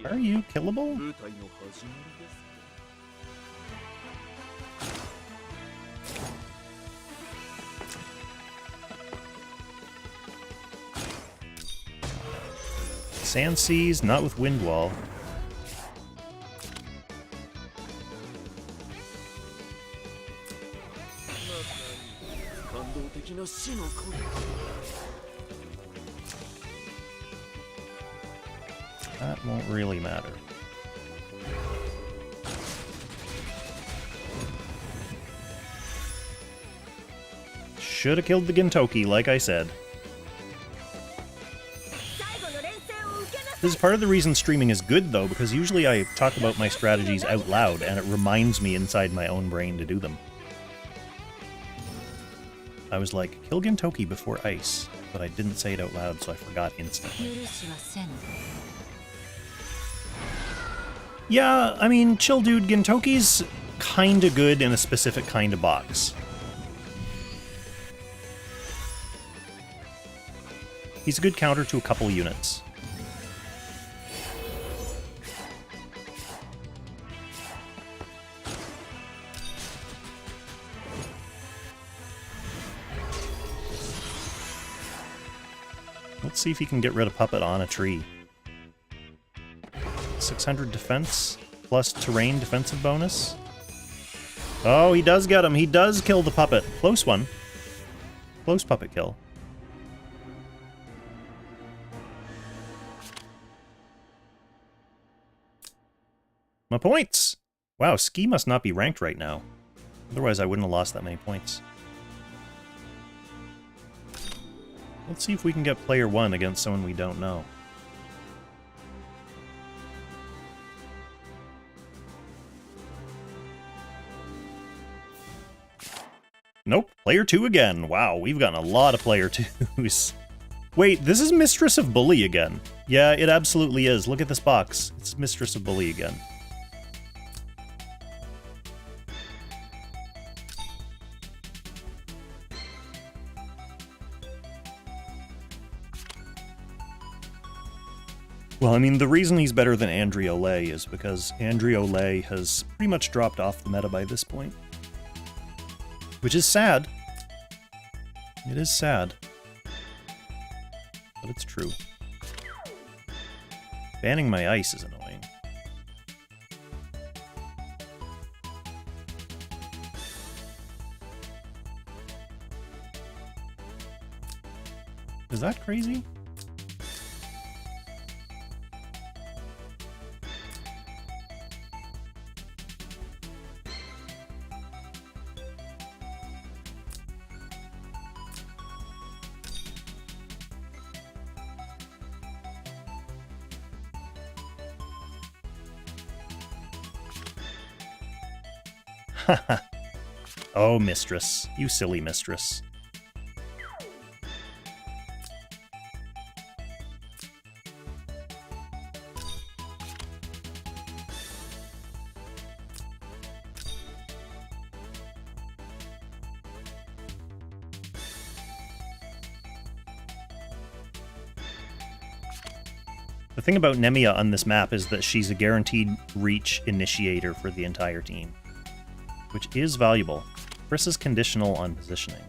Are you killable? Sand Seas, not with Wind Wall. 感動的な死のコント That won't really matter. Should have killed the Gintoki, like I said. This is part of the reason streaming is good, though, because usually I talk about my strategies out loud, and it reminds me inside my own brain to do them. I was like, kill Gintoki before ice, but I didn't say it out loud, so I forgot instantly. Yeah, I mean, chill dude, Gintoki's kinda good in a specific kind of box. He's a good counter to a couple units. Let's see if he can get rid of Puppet on a tree. 600 defense, plus terrain defensive bonus. Oh, he does get him. He does kill the Puppet. Close one. Close Puppet kill. My points! Wow, Skee must not be ranked right now. Otherwise, I wouldn't have lost that many points. Let's see if we can get player 1 against someone we don't know. Nope, player 2 again. Wow, we've gotten a lot of player 2s. Wait, this is Mistress of Bully again. Yeah, it absolutely is. Look at this box. It's Mistress of Bully again. Well, I mean, the reason he's better than Andriole is because Andriole has pretty much dropped off the meta by this point. Which is sad. It is sad. But it's true. Banning my ice is annoying. Is that crazy? Oh, Mistress. You silly Mistress. The thing about Nemia on this map is that she's a guaranteed reach initiator for the entire team, which is valuable. Chris is conditional on positioning.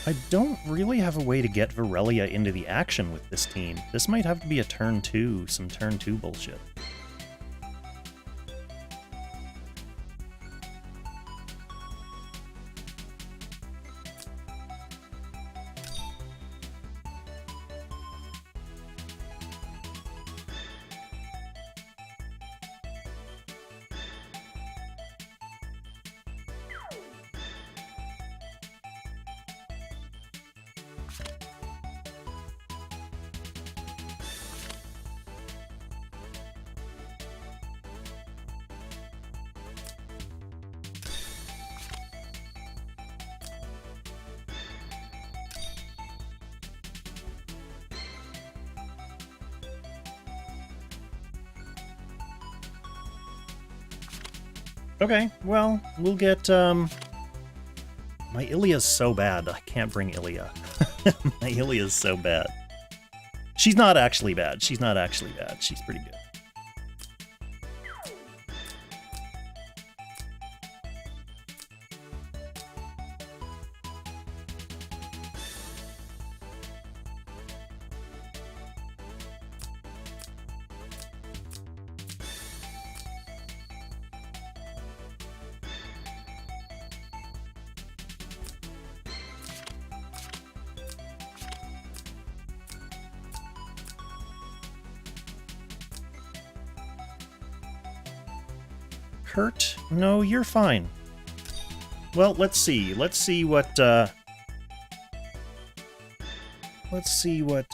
I don't really have a way to get Virelia into the action with this team. This might have to be a turn 2, some turn 2 bullshit. Okay, well, we'll get, my Ilya's so bad, I can't bring Ilya. My Ilya's so bad. She's not actually bad. She's not actually bad. She's pretty good. Hurt? No, you're fine. Well, let's see. Let's see what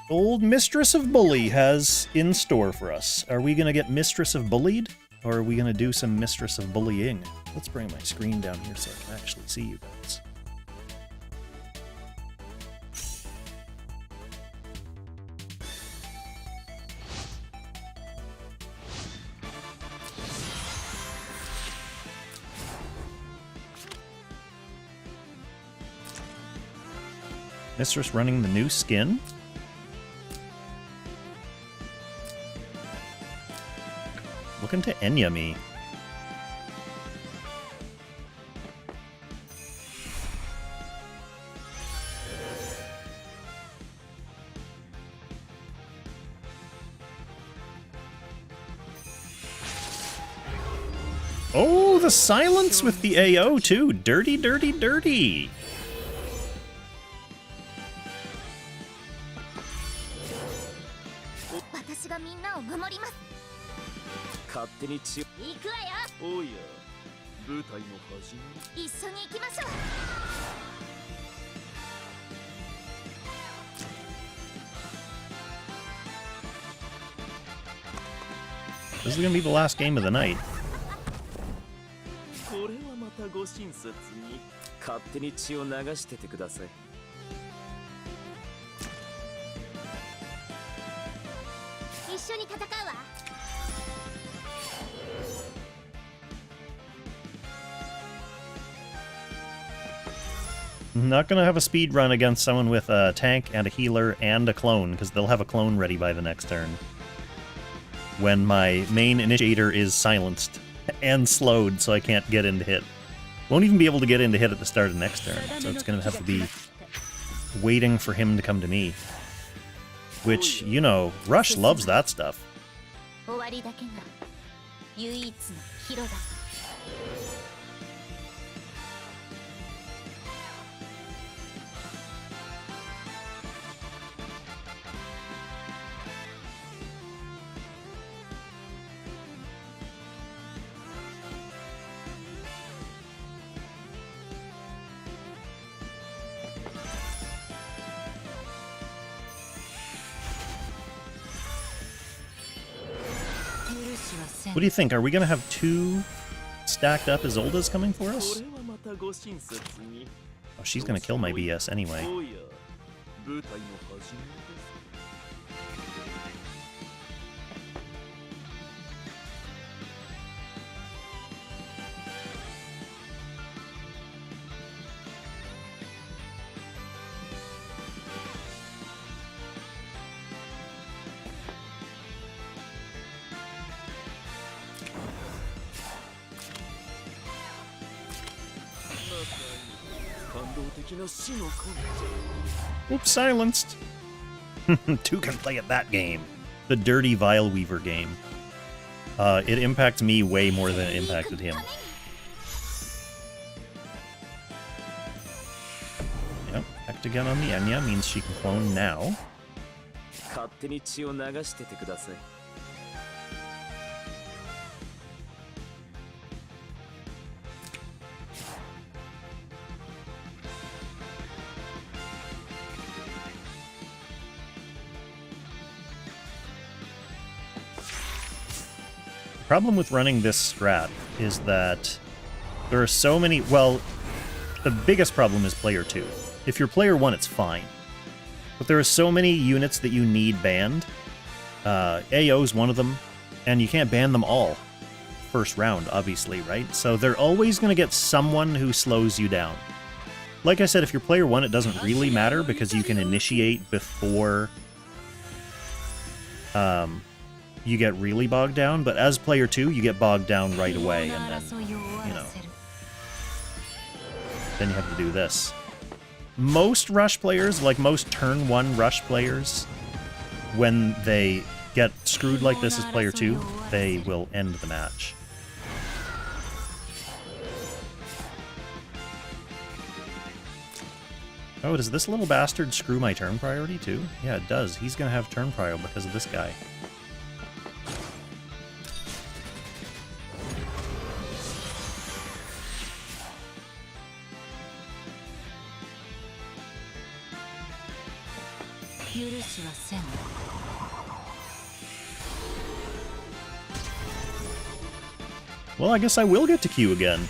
old Mistress of Bully has in store for us. Are we gonna get Mistress of Bullied? Or are we gonna do some Mistress of Bullying? Let's bring my screen down here so I can actually see you guys. Mistress running the new skin. Looking to Enya me. Oh, the silence with the AO too. Dirty, dirty, dirty. Oh yeah. 舞台の始まり。一緒に行きましょう。This is gonna be the last game of the night. これはまたご親切に勝手に血を流しててください。一緒に戦うわ。I'm not gonna have a speed run against someone with a tank and a healer and a clone, because they'll have a clone ready by the next turn. When my main initiator is silenced and slowed, so I can't get into hit. Won't even be able to get into hit at the start of next turn, so it's gonna have to be waiting for him to come to me. Which, you know, Rush loves that stuff. 終わりだけが唯一のヒロだ。What do you think? Are we gonna have two stacked up Isoldas coming for us? Oh, she's gonna kill my BS anyway. Oops, silenced. Two can play at that game. The dirty Vile Weaver game. It impacts me way more than it impacted him. Yep, act again on the Enya means she can clone now. The problem with running this strat is that there are so many... Well, the biggest problem is player 2. If you're player 1, it's fine. But there are so many units that you need banned. AO's one of them, and you can't ban them all. first round, obviously, right? So they're always going to get someone who slows you down. Like I said, if you're player 1, it doesn't really matter because you can initiate before you get really bogged down, but as player 2, you get bogged down right away, and then, you know, then you have to do this. Most rush players, like most turn 1 rush players, when they get screwed like this as player 2, they will end the match. Oh, does this little bastard screw my turn priority too? Yeah, it does. He's gonna have turn prio because of this guy. Well, I guess I will get to queue again.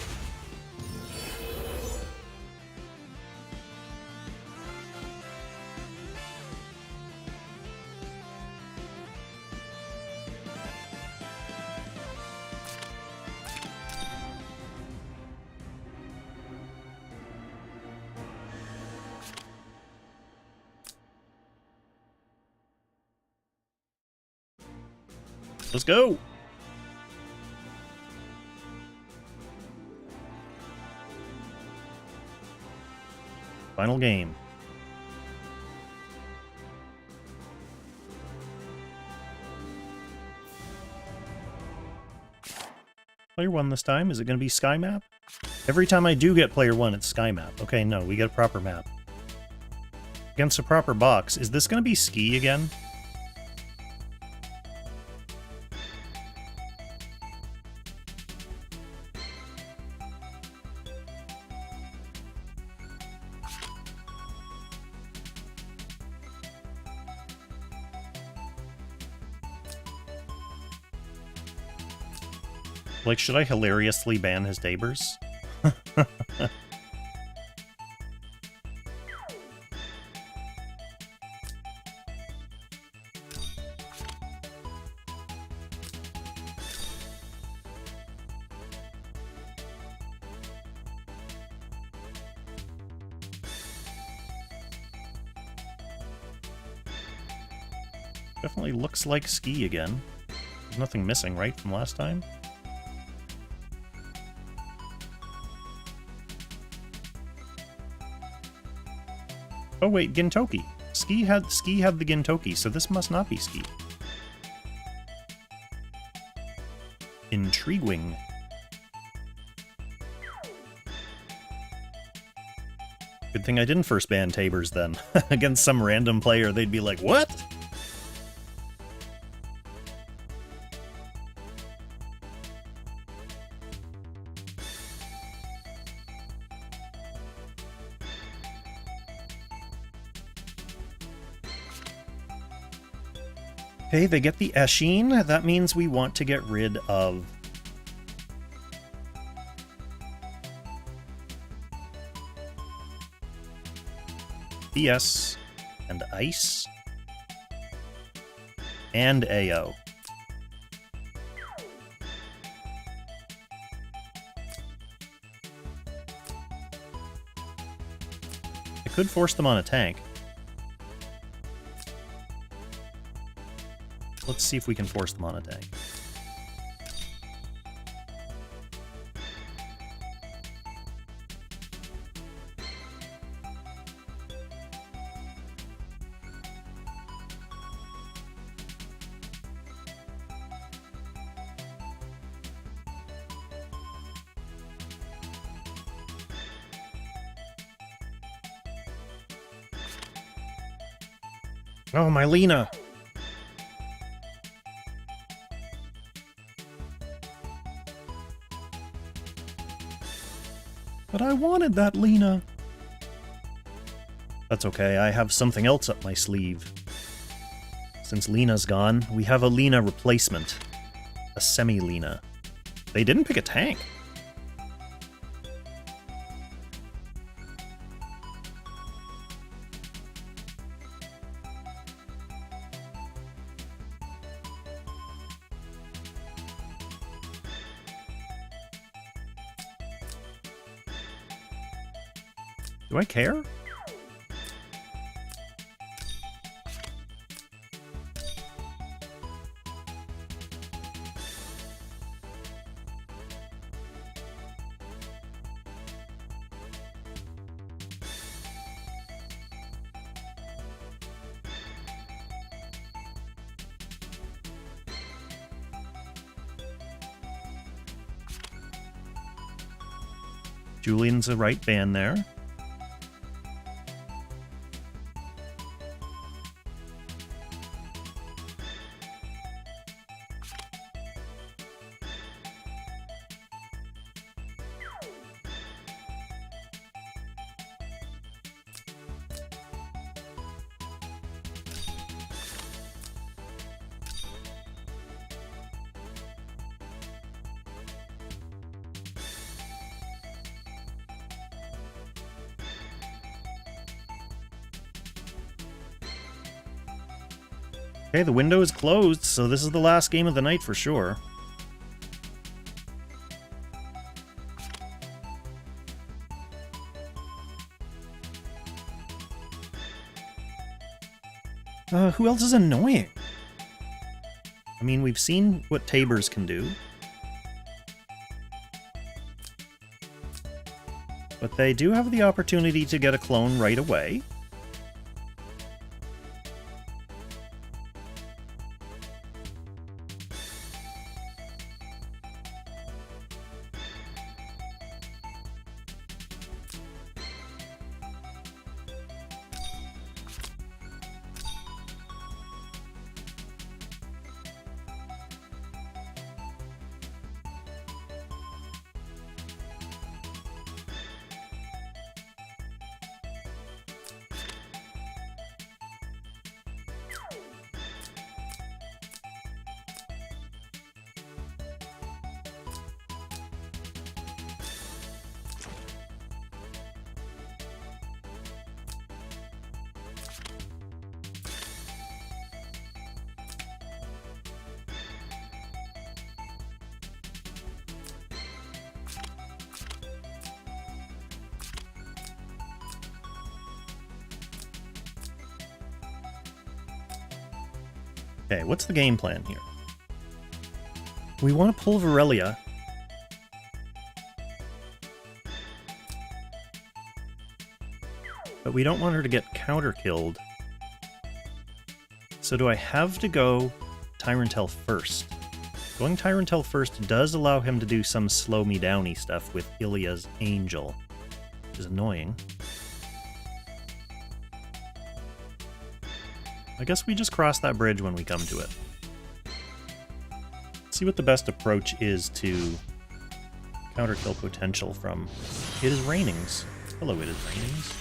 Let's go! Final game. Player 1 this time. Is it going to be Sky Map? Every time I do get Player 1, it's Sky Map. Okay, no, we get a proper map. Against a proper box. Is this going to be Ski again? Like, should I hilariously ban his Dabers? Definitely looks like Ski again. There's nothing missing, right, from last time? Oh wait, Gintoki. Ski had the Gintoki, so this must not be Ski. Intriguing. Good thing I didn't first ban Tabers then. Against some random player, they'd be like, what? Okay, they get the Eshin. That means we want to get rid of... BS and Ice and AO. I could force them on a tank. Let's see if we can force them on a tank. Oh, my Lena! But I wanted that Lena. That's okay, I have something else up my sleeve. Since Lena's gone, we have a Lena replacement. A semi-Lena. They didn't pick a tank. Do I care? Julian's the right ban there. Okay, the window is closed, so this is the last game of the night for sure. Who else is annoying? I mean, we've seen what Tabers can do. But they do have the opportunity to get a clone right away. Okay, what's the game plan here? We want to pull Virelia. But we don't want her to get counter-killed. So do I have to go Tyrantell first? Going Tyrantell first does allow him to do some slow-me-downy stuff with Ilya's Angel, which is annoying. I guess we just cross that bridge when we come to it. Let's see what the best approach is to counter-kill potential from It Is Rainings. Hello, It Is Rainings.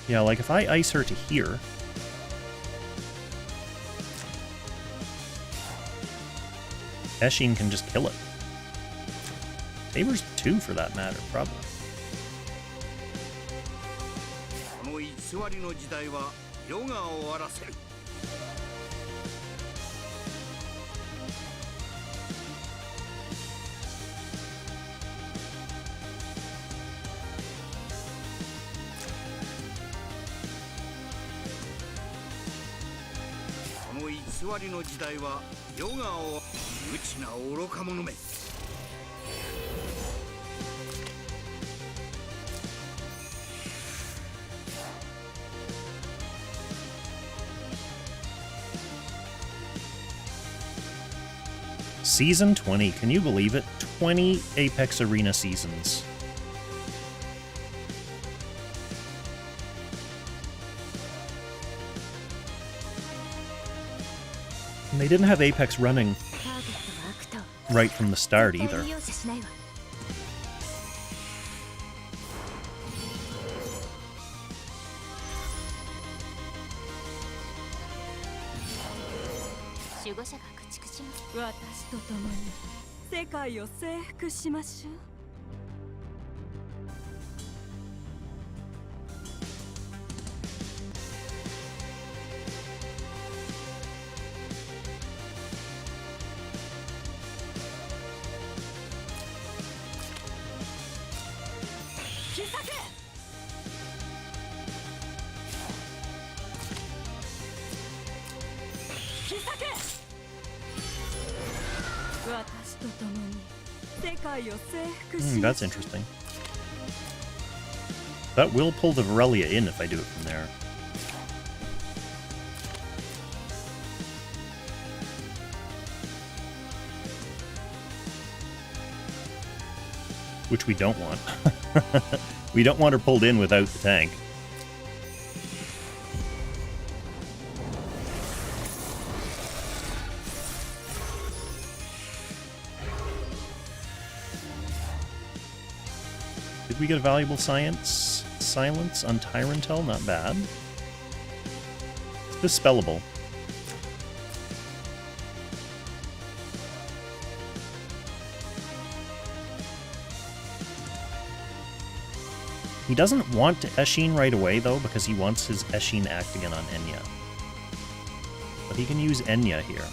Yeah, like if I ice her to here... Eshin can just kill it. Tabers 2 for that matter, probably. Season 20, can you believe it? 20 Apex Arena seasons. And they didn't have Apex running right from the start either. That's interesting. That will pull the Varelia in if I do it from there. Which we don't want. We don't want her pulled in without the tank. Did we get a valuable silence on Tyrantel? Not bad. It's dispellable. He doesn't want to Eshin right away, though, because he wants his Eshin act again on Enya. But he can use Enya here.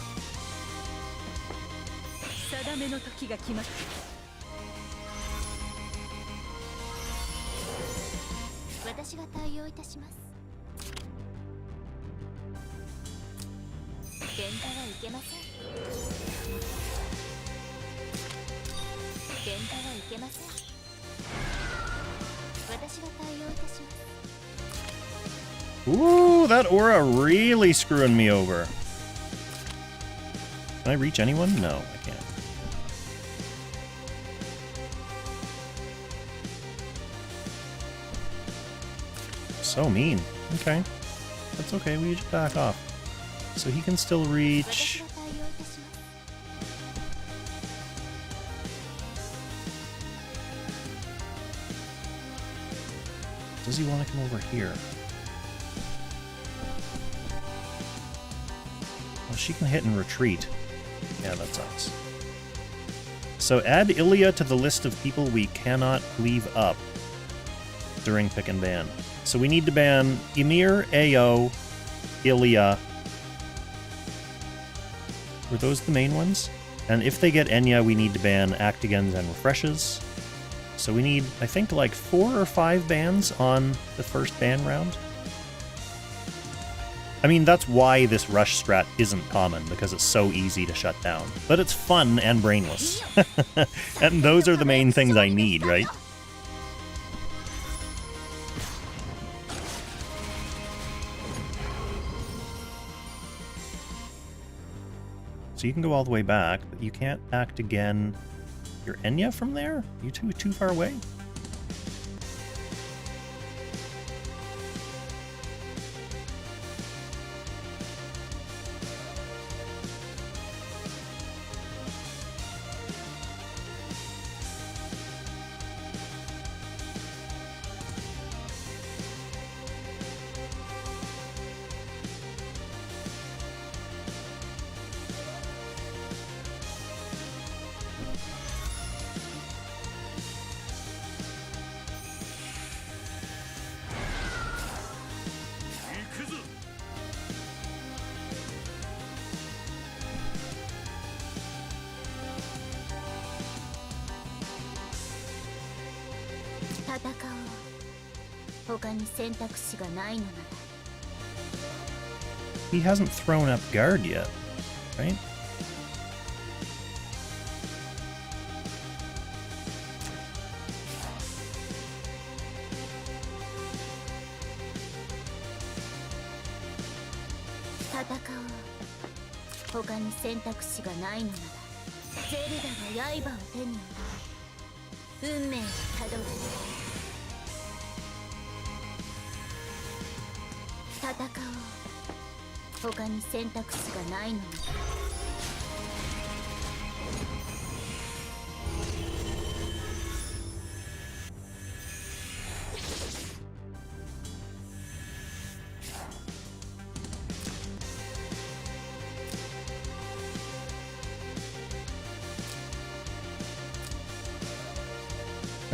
Ooh, that aura really screwing me over. Can I reach anyone? No, I can't. So mean. Okay. That's okay, we just back off. So he can still reach... Does he want to come over here? Well, she can hit and retreat. Yeah, that sucks. So add Ilya to the list of people we cannot leave up during Pick and Ban. So we need to ban Ymir, Ao, Ilya. Were those the main ones? And if they get Enya, we need to ban Actigens and Refreshes. So we need, I think, like 4 or 5 bans on the first ban round. I mean, that's why this rush strat isn't common, because it's so easy to shut down. But it's fun and brainless. And those are the main things I need, right? So you can go all the way back, but you can't act again. Your Enya from there? You too far away? He hasn't thrown up guard yet, right?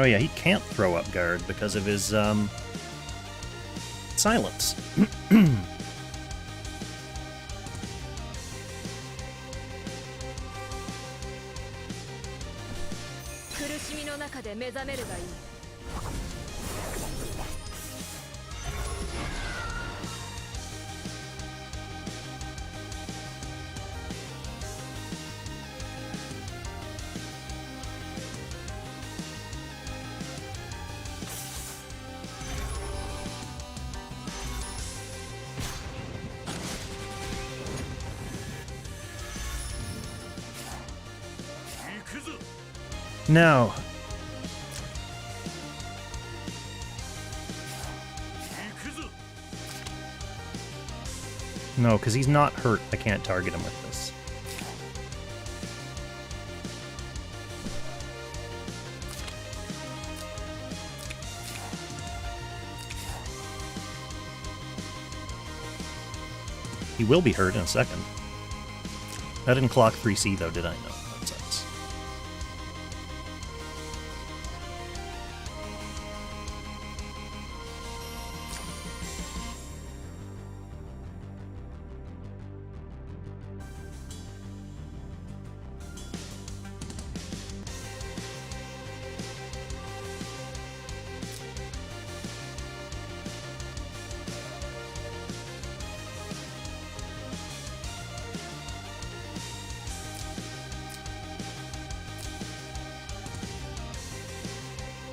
Oh yeah, he can't throw up guard because of his, silence. Now, no, because he's not hurt. I can't target him with this. He will be hurt in a second. I didn't clock 3C though, did I? No, that sucks.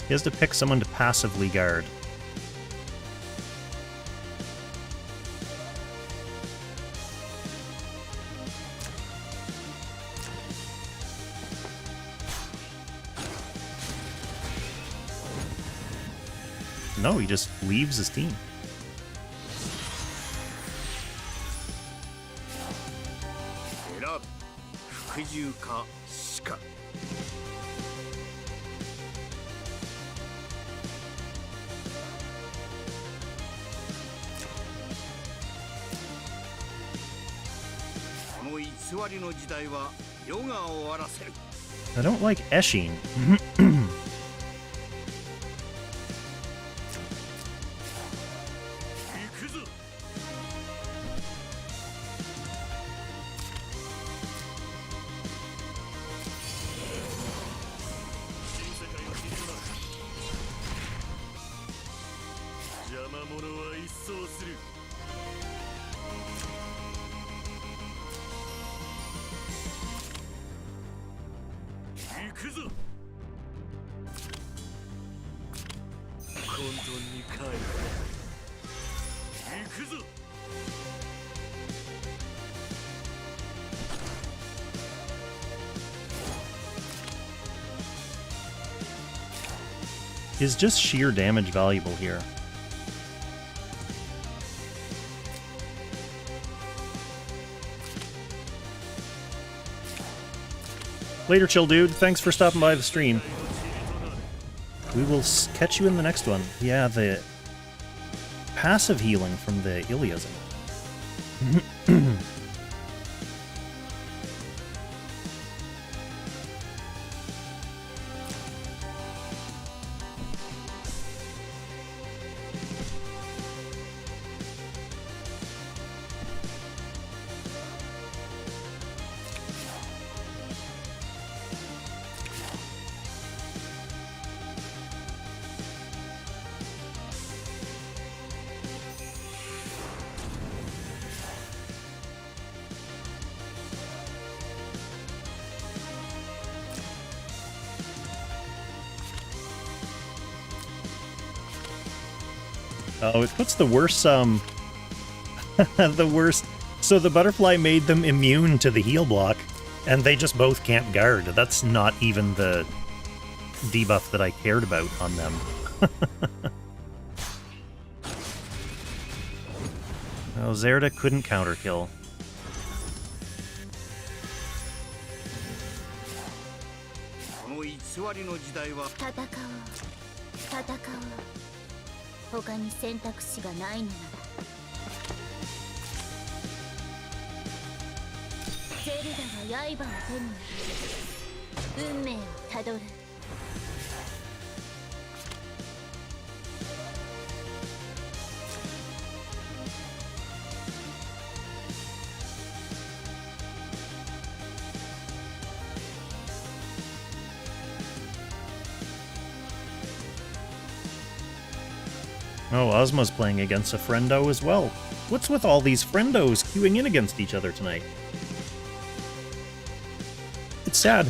He has to pick someone to passively guard. No, he just leaves his team. I don't like Eshin. Is just sheer damage valuable here? Later, chill dude. Thanks for stopping by the stream. We will catch you in the next one. Yeah, the passive healing from the Illies and Ennies. Oh, it puts the worst, the worst... So the butterfly made them immune to the heal block, and they just both can't guard. That's not even the debuff that I cared about on them. Oh, Zerda couldn't counterkill. Oh, Ozma's playing against a friendo as well. What's with all these friendos queuing in against each other tonight? It's sad.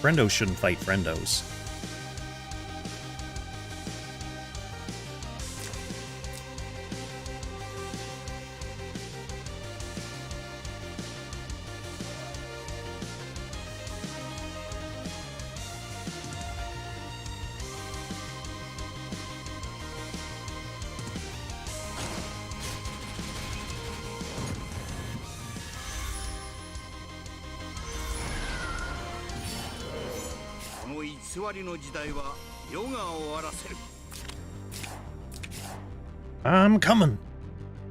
Friendos shouldn't fight friendos. I'm coming.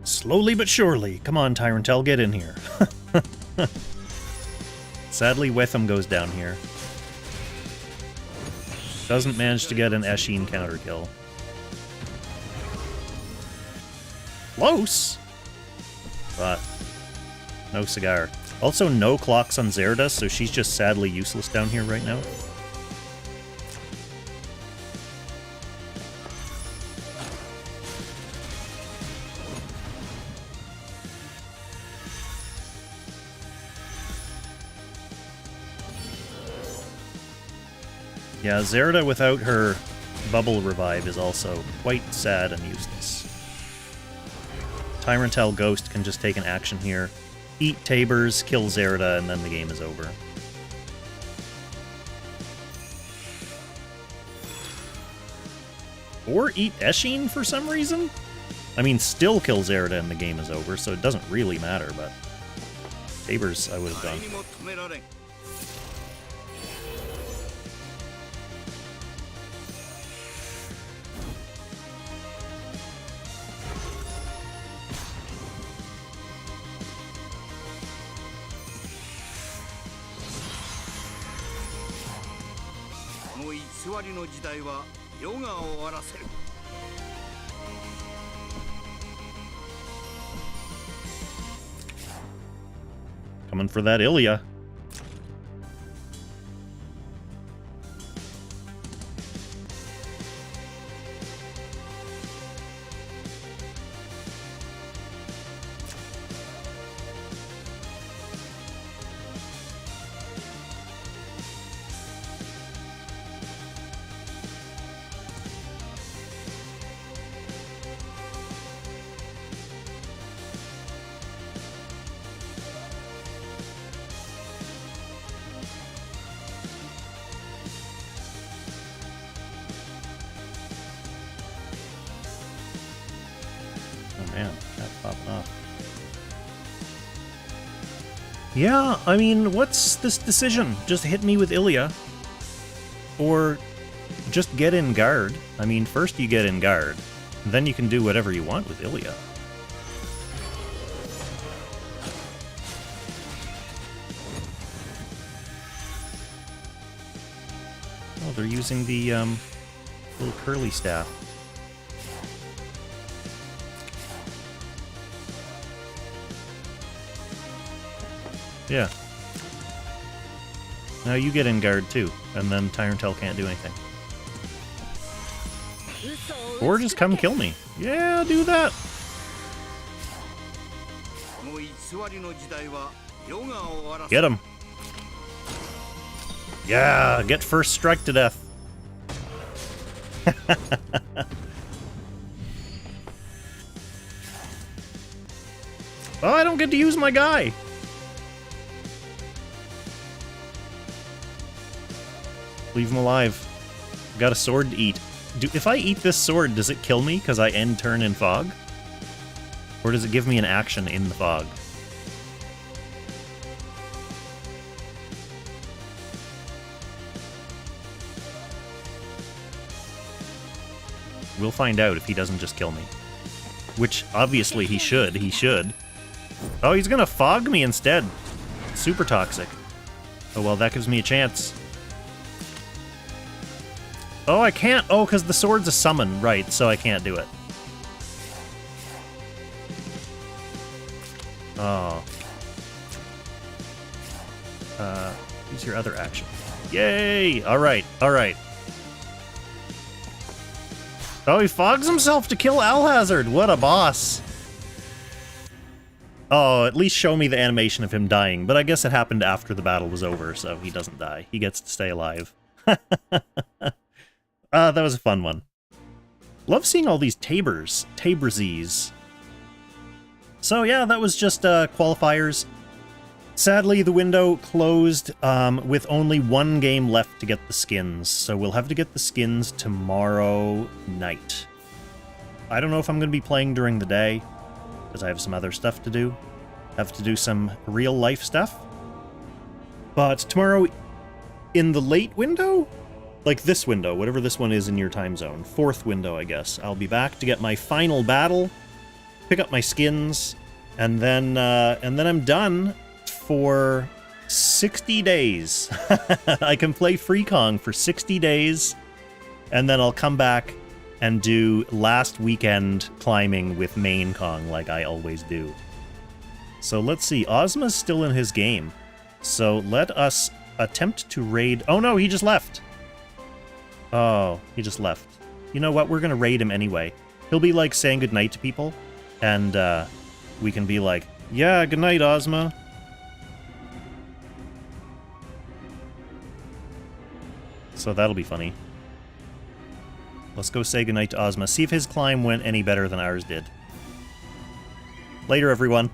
Slowly but surely. Come on, Tyrantel, get in here. Sadly, Witham goes down here. Doesn't manage to get an Eshin counter kill. Close! But no cigar. Also, no clocks on Zerda, so she's just sadly useless down here right now. Yeah, Zerda without her bubble revive is also quite sad and useless. Tyrantel Ghost can just take an action here, eat Tabers, kill Zerda, and then the game is over. Or eat Eshin for some reason? I mean, still kill Zerda and the game is over, so it doesn't really matter, but Tabers I would have done. Coming for that Ilya. Man, that's popping off. Yeah, I mean, what's this decision? Just hit me with Ilya? Or just get in guard? I mean, first you get in guard, then you can do whatever you want with Ilya. Oh, they're using the little curly staff. Yeah. Now you get in guard too, and then Tyrantel can't do anything. Or just come kill me. Yeah, do that. Get him. Yeah, get first strike to death. Oh, I don't get to use my guy. Leave him alive. Got a sword to eat. If I eat this sword, does it kill me because I end turn in fog? Or does it give me an action in the fog? We'll find out if he doesn't just kill me. Which, obviously, he should. He should. Oh, he's gonna fog me instead. Super toxic. Oh, well, that gives me a chance. Oh, I can't. Oh, because the sword's a summon. Right, so I can't do it. Oh. Use your other action. Yay! Alright, alright. Oh, he fogs himself to kill Alhazard. What a boss. Oh, at least show me the animation of him dying. But I guess it happened after the battle was over, so he doesn't die. He gets to stay alive. That was a fun one. Love seeing all these Tabersies. So yeah, that was just qualifiers. Sadly, the window closed with only one game left to get the skins, so we'll have to get the skins tomorrow night. I don't know if I'm going to be playing during the day, because I have some other stuff to do. Have to do some real-life stuff. But tomorrow, in the late window, like this window, whatever this one is in your time zone. 4th window, I guess. I'll be back to get my final battle, pick up my skins, and then I'm done for 60 days. I can play Free Kong for 60 days, and then I'll come back and do last weekend climbing with main Kong like I always do. So let's see, Ozma's still in his game. So let us attempt to raid... Oh no, he just left! Oh, he just left. You know what, we're gonna raid him anyway. He'll be like saying goodnight to people, and we can be like, yeah, goodnight, Ozma. So that'll be funny. Let's go say goodnight to Ozma, see if his climb went any better than ours did. Later, everyone.